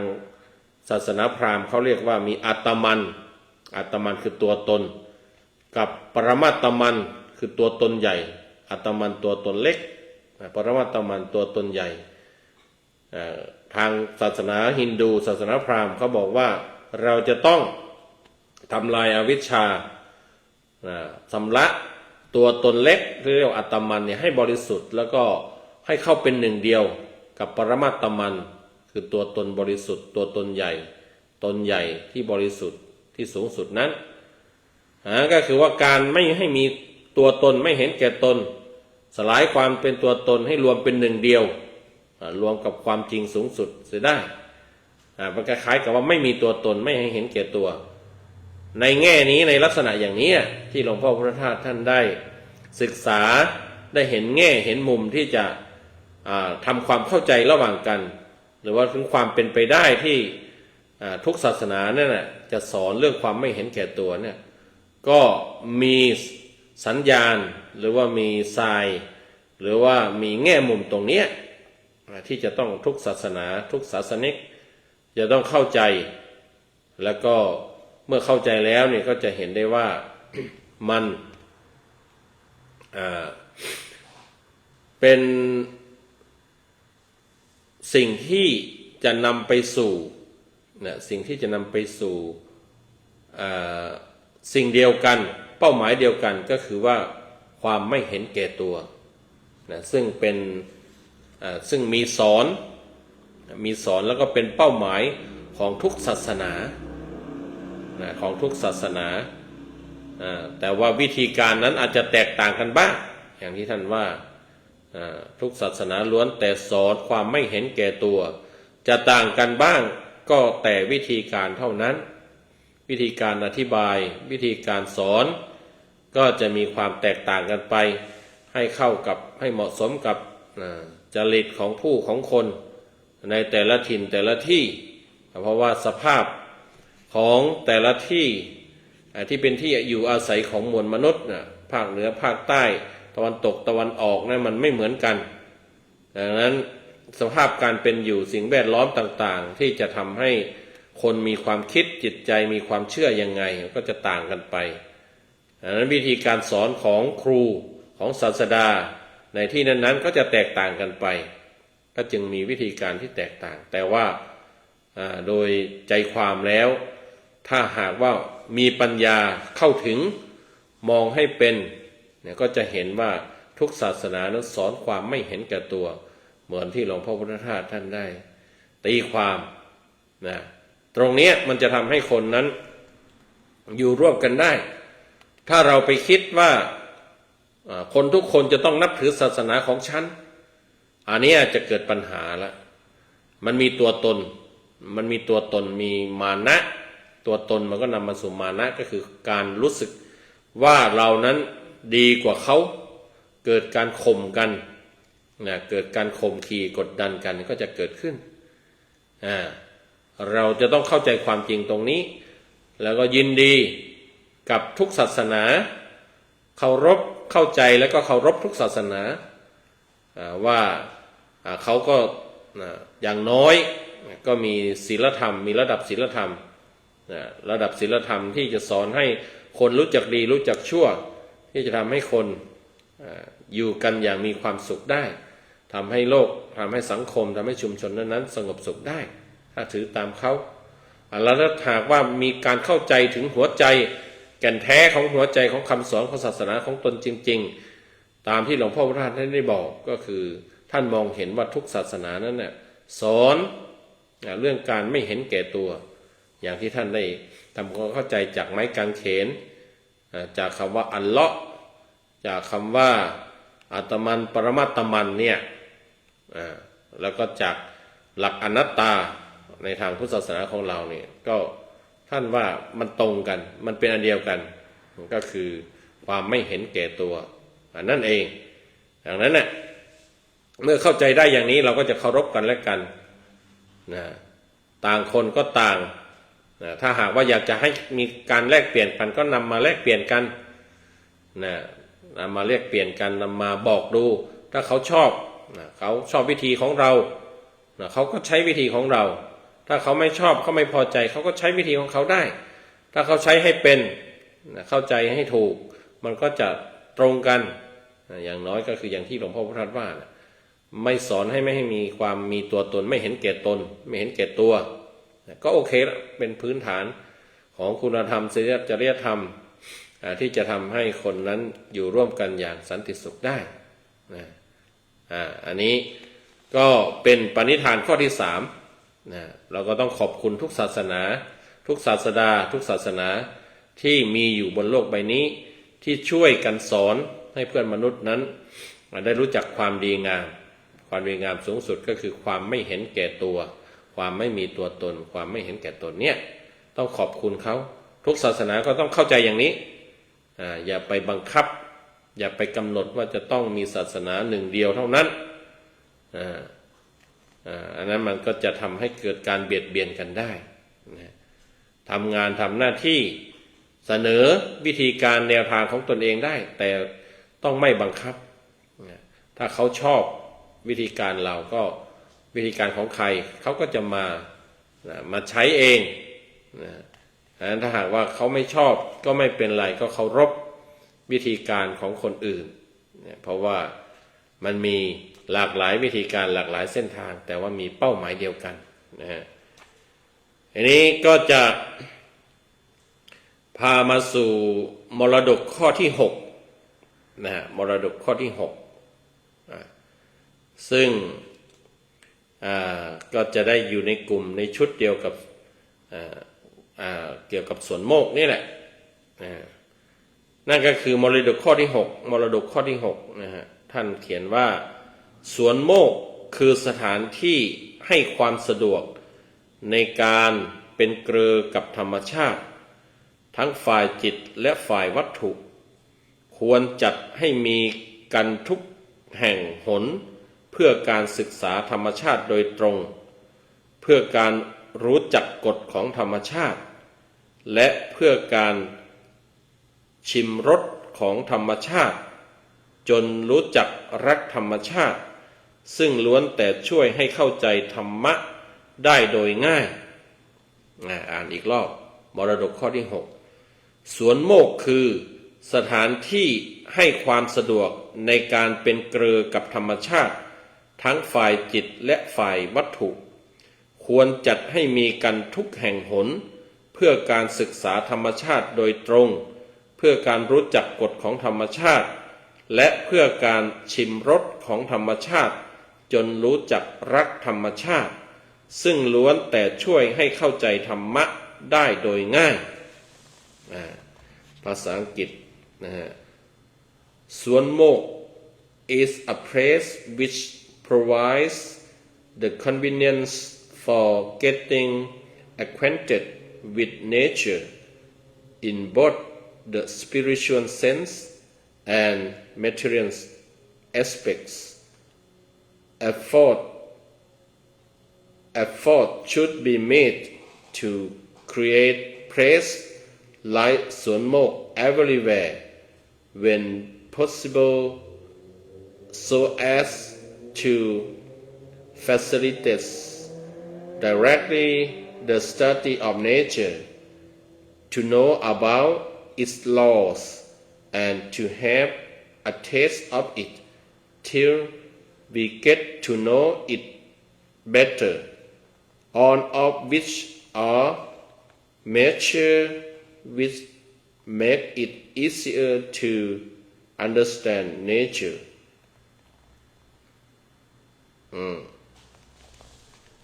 Speaker 1: ศาสนาพราหมณ์เขาเรียกว่ามีอัตมันคือตัวตนกับปรมัตตมันคือตัวตนใหญ่อัตมันตัวตนเล็กปรมัตตมันตัวตนใหญ่ทางศาสนาฮินดูศาสนาพราหมณ์เขาบอกว่าเราจะต้องทำลายอวิชชาสำละตัวตนเล็กที่เรียกว่าอัตมันเนี่ยให้บริสุทธิ์แล้วก็ให้เข้าเป็นหนึ่งเดียวกับปรมัตตมันคือตัวตนบริสุทธิ์ตัวตนใหญ่ที่บริสุทธิ์ที่สูงสุดนั้นก็คือว่าการไม่ให้มีตัวตนไม่เห็นแก่ตนสลายความเป็นตัวตนให้รวมเป็นหนึ่งเดียวรวมกับความจริงสูงสุดเสียได้มันคล้ายๆกับว่าไม่มีตัวตนไม่ให้เห็นแก่ตัวในแง่นี้ในลักษณะอย่างนี้ที่หลวงพ่อพุทธทาสท่านได้ศึกษาได้เห็นแง่เห็นมุมที่จะทำความเข้าใจระหว่างกันหรือว่าถึงความเป็นไปได้ที่ทุกศาสนาเนี่ยจะสอนเรื่องความไม่เห็นแก่ตัวเนี่ยก็มี สัญญาณหรือว่ามีทรายหรือว่ามีแง่มุมตรงเนี้ยที่จะต้องทุกศาสนาทุกศาสนิกจะต้องเข้าใจแล้วก็เมื่อเข้าใจแล้วเนี่ยก็จะเห็นได้ว่ามันเป็นสิ่งที่จะนำไปสู่สิ่งที่จะนำไปสู่สิ่งเดียวกันเป้าหมายเดียวกันก็คือว่าความไม่เห็นแก่ตัวซึ่งเป็นซึ่งมีสอนแล้วก็เป็นเป้าหมายของทุกศาสนาของทุกศาสนาแต่ว่าวิธีการนั้นอาจจะแตกต่างกันบ้างอย่างที่ท่านว่าทุกศาสนาล้วนแต่สอนความไม่เห็นแก่ตัวจะต่างกันบ้างก็แต่วิธีการเท่านั้นวิธีการอธิบายวิธีการสอนก็จะมีความแตกต่างกันไปให้เข้ากับให้เหมาะสมกับจริตของผู้ของคนในแต่ละถิ่นแต่ละที่เพราะว่าสภาพของแต่ละที่ที่เป็นที่อยู่อาศัยของมวลมนุษย์ภาคเหนือภาคใต้ตะวันตกตะวันออกนั้นมันไม่เหมือนกันดังนั้นสภาพการเป็นอยู่สิ่งแวดล้อมต่างๆที่จะทำให้คนมีความคิดจิตใจมีความเชื่อยังไงก็จะต่างกันไปดังนั้นวิธีการสอนของครูของศาสดาในที่นั้นๆก็จะแตกต่างกันไปก็จึงมีวิธีการที่แตกต่างแต่ว่าโดยใจความแล้วถ้าหากว่ามีปัญญาเข้าถึงมองให้เป็นเนี่ยก็จะเห็นว่าทุกศาสนานั้นสอนความไม่เห็นแก่ตัวเหมือนที่หลวงพ่อพุทธทาสท่านได้ตีความตรงนี้มันจะทำให้คนนั้นอยู่ร่วมกันได้ถ้าเราไปคิดว่าคนทุกคนจะต้องนับถือศาสนาของฉันอันนี้จะเกิดปัญหาละมันมีตัวตนมีมานะตัวตนมันก็นำมาสู่มานะก็คือการรู้สึกว่าเรานั้นดีกว่าเขาเกิดการข่มกันเกิดการข่มขี่กดดันกันก็จะเกิดขึ้นเราจะต้องเข้าใจความจริงตรงนี้แล้วก็ยินดีกับทุกศาสนาเคารพเข้าใจแล้วก็เคารพทุกศาสนาว่าเขาก็อย่างน้อยก็มีศีลธรรมมีระดับศีลธรรมที่จะสอนให้คนรู้จักดีรู้จักชั่วที่จะทำให้คนอยู่กันอย่างมีความสุขได้ทำให้โลกทำให้สังคมทำให้ชุมชนนั้นสงบสุขได้ถ้าถือตามเขาแล้วถ้าหากว่ามีการเข้าใจถึงหัวใจแก่นแท้ของหัวใจของคำสอนของศาสนาของตนจริงๆตามที่หลวงพ่อพุทธทาสท่านได้บอกก็คือท่านมองเห็นว่าทุกศาสนานั้นน่ะสอนเรื่องการไม่เห็นแก่ตัวอย่างที่ท่านได้ทำความเข้าใจจากไม้กางเขนจากคำว่าอัลเลาะห์จากคำว่าอัตมันปรมัตตมันเนี่ยแล้วก็จากหลักอนัตตาในทางพุทธศาสนาของเราเนี่ยก็ท่านว่ามันตรงกันมันเป็นอันเดียวกันก็คือความไม่เห็นแก่ตัวนั่นเองดังนั้นน่ะเมื่อเข้าใจได้อย่างนี้เราก็จะเคารพกันและกันต่างคนก็ต่างถ้าหากว่าอยากจะให้มีการแลกเปลี่ยนกันก็นำมาแลกเปลี่ยนกันนำมาแลกเปลี่ยนกันนำมาบอกดูถ้าเขาชอบวิธีของเราเขาก็ใช้วิธีของเราถ้าเขาไม่ชอบเขาไม่พอใจเขาก็ใช้วิธีของเขาได้ถ้าเขาใช้ให้เป็นเข้าใจให้ถูกมันก็จะตรงกันอย่างน้อยก็คืออย่างที่หลวงพ่อพุทธทาสว่าไม่สอนให้ไม่ให้มีความมีตัวตนไม่เห็นแก่ตนไม่เห็นแก่ตัวก็โอเคแล้วเป็นพื้นฐานของคุณธรรมจริยธรรมที่จะทำให้คนนั้นอยู่ร่วมกันอย่างสันติสุขได้อันนี้ก็เป็นปณิธานข้อที่3เราก็ต้องขอบคุณทุกศาสนาทุกศาสดาทุกศาสนาที่มีอยู่บนโลกใบนี้ที่ช่วยกันสอนให้เพื่อนมนุษย์นั้นได้รู้จักความดีงามความดีงามสูงสุดก็คือความไม่เห็นแก่ตัวความไม่มีตัวตนความไม่เห็นแก่ตนเนี่ยต้องขอบคุณเขาทุกศาสนาก็ต้องเข้าใจอย่างนี้อย่าไปบังคับอย่าไปกำหนดว่าจะต้องมีศาสนาหนึ่งเดียวเท่านั้นอันนั้นมันก็จะทำให้เกิดการเบียดเบียนกันได้ทำงานทำหน้าที่ เสนอวิธีการแนวทางของตนเองได้แต่ต้องไม่บังคับถ้าเขาชอบวิธีการเราก็วิธีการของใครเขาก็จะมาใช้เองถ้าหากว่าเขาไม่ชอบก็ไม่เป็นไรก็เคารพวิธีการของคนอื่นเพราะว่ามันมีหลากหลายวิธีการหลากหลายเส้นทางแต่ว่ามีเป้าหมายเดียวกันนะฮะอันนี้ก็จะพามาสู่มรดกข้อที่6นะฮะมรดกข้อที่6ซึ่งก็จะได้อยู่ในกลุ่มในชุดเดียวกับเกี่ยวกับสวนโมกนี่แหละนั่นก็คือมรดกข้อที่6มรดกข้อที่6นะฮะท่านเขียนว่าสวนโมกคือสถานที่ให้ความสะดวกในการเป็นเกลือกับธรรมชาติทั้งฝ่ายจิตและฝ่ายวัตถุควรจัดให้มีกันทุกแห่งหนเพื่อการศึกษาธรรมชาติโดยตรงเพื่อการรู้จักกฎของธรรมชาติและเพื่อการชิมรสของธรรมชาติจนรู้จักรักธรรมชาติซึ่งล้วนแต่ช่วยให้เข้าใจธรรมะได้โดยง่ายอ่านอีกรอบมรดกข้อที่6สวนโมกคือสถานที่ให้ความสะดวกในการเป็นเกลือกับธรรมชาติทั้งฝ่ายจิตและฝ่ายวัตถุควรจัดให้มีกันทุกแห่งหนเพื่อการศึกษาธรรมชาติโดยตรงเพื่อการรู้จักกฎของธรรมชาติและเพื่อการชิมรสของธรรมชาติจนรู้จักรักธรรมชาติซึ่งล้วนแต่ช่วยให้เข้าใจธรรมะได้โดยง่ายภาษาอังกฤษนะฮะสวนโมก is a place which provides the convenience for getting acquainted with nature in both the spiritual sense and material aspects. Effort should be made to create place like Suan Mok everywhere when possible so as to facilitate directly the study of nature, to know about its laws and to have a taste of it till we get to know it better, all of which are measures which make it easier to understand nature.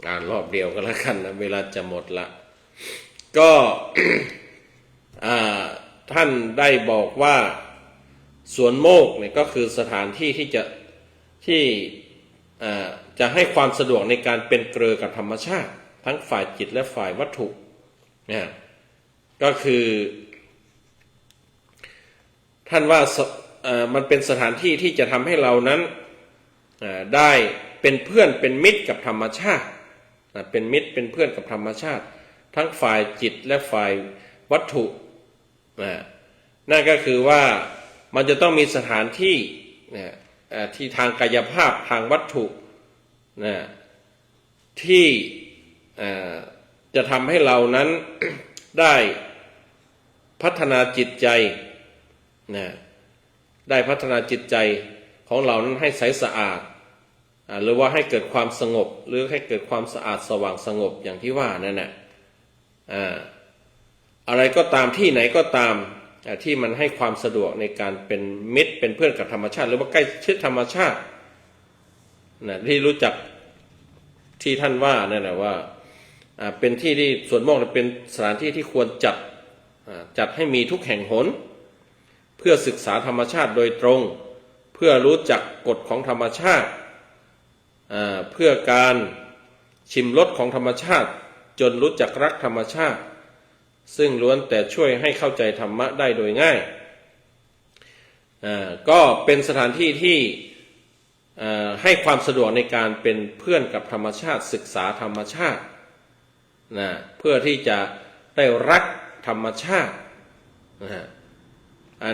Speaker 1: อ่านรอบเดียวก็แล้วกันนะเวลาจะหมดละก็ ท่านได้บอกว่าสวนโมกเนี่ยก็คือสถานที่ที่จะให้ความสะดวกในการเป็นเกลือกับธรรมชาติทั้งฝ่ายจิตและฝ่ายวัตถุเนี่ยก็คือท่านว่ามันเป็นสถานที่ที่จะทำให้เรานั้นได้เป็นเพื่อนเป็นมิตรกับธรรมชาติเป็นมิตรเป็นเพื่อนกับธรรมชาติทั้งฝ่ายจิตและฝ่ายวัตถุนั่นก็คือว่ามันจะต้องมีสถานที่ที่ทางกายภาพทางวัตถุที่จะทำให้เรานั้น ได้พัฒนาจิตใจได้พัฒนาจิตใจของเรานั้นให้ใสสะอาดหรือว่าให้เกิดความสงบหรือให้เกิดความสะอาดสว่างสงบอย่างที่ว่านั่นแหละอะไรก็ตามที่ไหนก็ตามที่มันให้ความสะดวกในการเป็นมิตรเป็นเพื่อนกับธรรมชาติหรือว่าใกล้ชิดธรรมชาติที่รู้จักที่ท่านว่านั่นแหละว่าเป็นที่ที่ส่วนมากเป็นสถานที่ที่ควรจัดให้มีทุกแห่งหนเพื่อศึกษาธรรมชาติโดยตรงเพื่อรู้จักกฎของธรรมชาติเพื่อการชิมรสของธรรมชาติจนรู้จักรักธรรมชาติซึ่งล้วนแต่ช่วยให้เข้าใจธรรมะได้โดยง่ายก็เป็นสถานที่ที่ให้ความสะดวกในการเป็นเพื่อนกับธรรมชาติศึกษาธรรมชาติเพื่อที่จะได้รักธรรมชาติ นะฮะ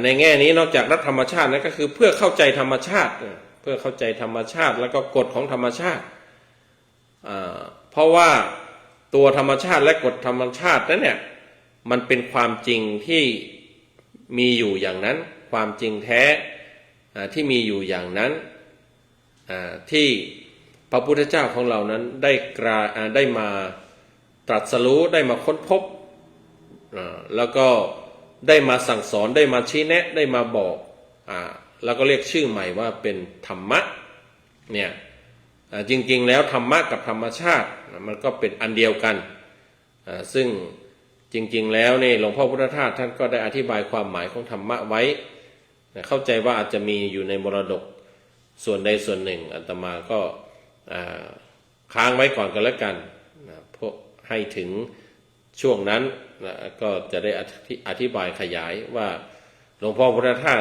Speaker 1: ในแง่นี้นอกจากรักธรรมชาตินั้นก็คือเพื่อเข้าใจธรรมชาติเพื่อเข้าใจธรรมชาติแล้วก็กฎของธรรมชาติเพราะว่าตัวธรรมชาติและกฎธรรมชาตินั้นเนี่ยมันเป็นความจริงที่มีอยู่อย่างนั้นความจริงแท้ที่มีอยู่อย่างนั้นที่พระพุทธเจ้าของเรานั้นได้มาตรัสรู้ได้มาค้นพบแล้วก็ได้มาสั่งสอนได้มาชี้แนะได้มาบอกแล้วก็เรียกชื่อใหม่ว่าเป็นธรรมะเนี่ยจริงๆแล้วธรรมะกับธรรมชาติมันก็เป็นอันเดียวกันซึ่งจริงๆแล้วนี่หลวงพ่อพุทธทาสท่านก็ได้อธิบายความหมายของธรรมะไว้เข้าใจว่าอาจจะมีอยู่ในมรดกส่วนใดส่วนหนึ่งอาตมาก็ค้างไว้ก่อนกันแล้วกันเพราะให้ถึงช่วงนั้นก็จะได้อธิบายขยายว่าหลวงพ่อพุทธทาส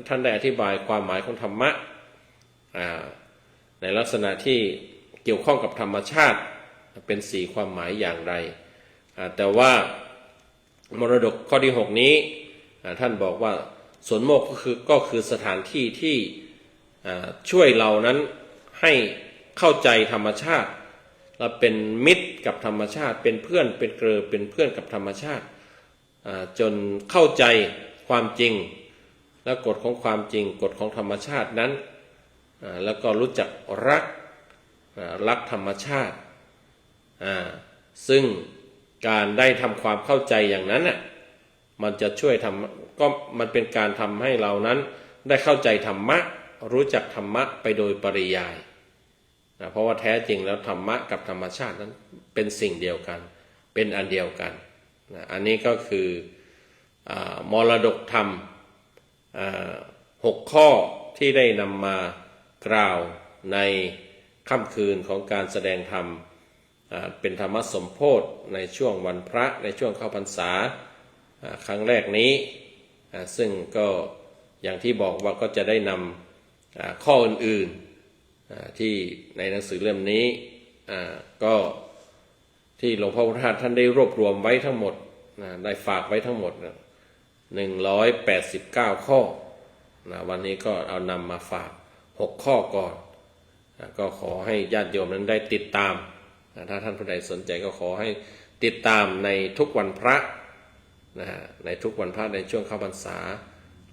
Speaker 1: ท่านได้อธิบายความหมายของธรรมะในลักษณะที่เกี่ยวข้องกับธรรมชาติเป็น4ความหมายอย่างไรแต่ว่ามรดกข้อที่6นี้ท่านบอกว่าสวนโมกข์ก็คือสถานที่ที่ช่วยเรานั้นให้เข้าใจธรรมชาติและเป็นมิตรกับธรรมชาติเป็นเพื่อนเป็นเกลอเป็นเพื่อนกับธรรมชาติจนเข้าใจความจริงและกฎของความจริงกฎของธรรมชาตินั้นแล้วก็รู้จักรักธรรมชาติซึ่งการได้ทำความเข้าใจอย่างนั้นมันจะช่วยมันเป็นการทำให้เรานั้นได้เข้าใจธรรมะรู้จักธรรมะไปโดยปริยายเพราะว่าแท้จริงแล้วธรรมะกับธรรมชาตินั้นเป็นสิ่งเดียวกันเป็นอันเดียวกันอันนี้ก็คือมรดกธรรม6 ข้อที่ได้นำมากล่าวในค่ำคืนของการแสดงธรรมเป็นธรรมสมโภชในช่วงวันพระในช่วงเข้าพรรษาครั้งแรกนี้ซึ่งก็อย่างที่บอกว่าก็จะได้นำข้ออื่นๆที่ในหนังสือเล่มนี้ก็ที่หลวงพ่อพุทธทาสท่านได้รวบรวมไว้ทั้งหมดได้ฝากไว้ทั้งหมด189 ข้อวันนี้ก็เอานำมาฝาก6 ข้อก่อนก็ขอให้ญาติโยมนั้นได้ติดตามถ้าท่านผู้ใดสนใจก็ขอให้ติดตามในทุกวันพระในทุกวันพระในช่วงเข้าพรรษา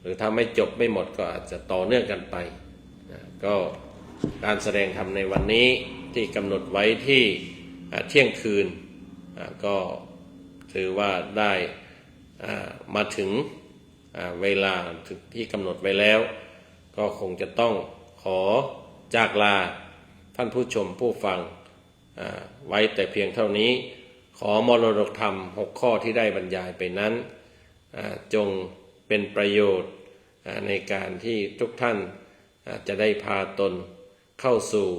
Speaker 1: หรือถ้าไม่จบไม่หมดก็อาจจะต่อเนื่องกันไปก็การแสดงธรรมในวันนี้ที่กำหนดไว้ที่เที่ยงคืนก็ถือว่าได้มาถึงเวลาที่กำหนดไว้แล้วก็คงจะต้องขอจากลาท่านผู้ชมผู้ฟังไว้แต่เพียงเท่านี้ขอมรดกธรรม6 ข้อที่ได้บรรยายไปนั้นจงเป็นประโยชน์ในการที่ทุกท่านจะได้พาตนเข้าสู่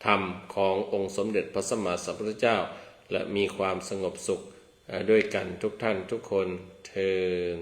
Speaker 1: ธรรมขององค์สมเด็จพระสัมมาสัมพุทธเจ้าและมีความสงบสุขด้วยกันทุกท่านทุกคนเทอญ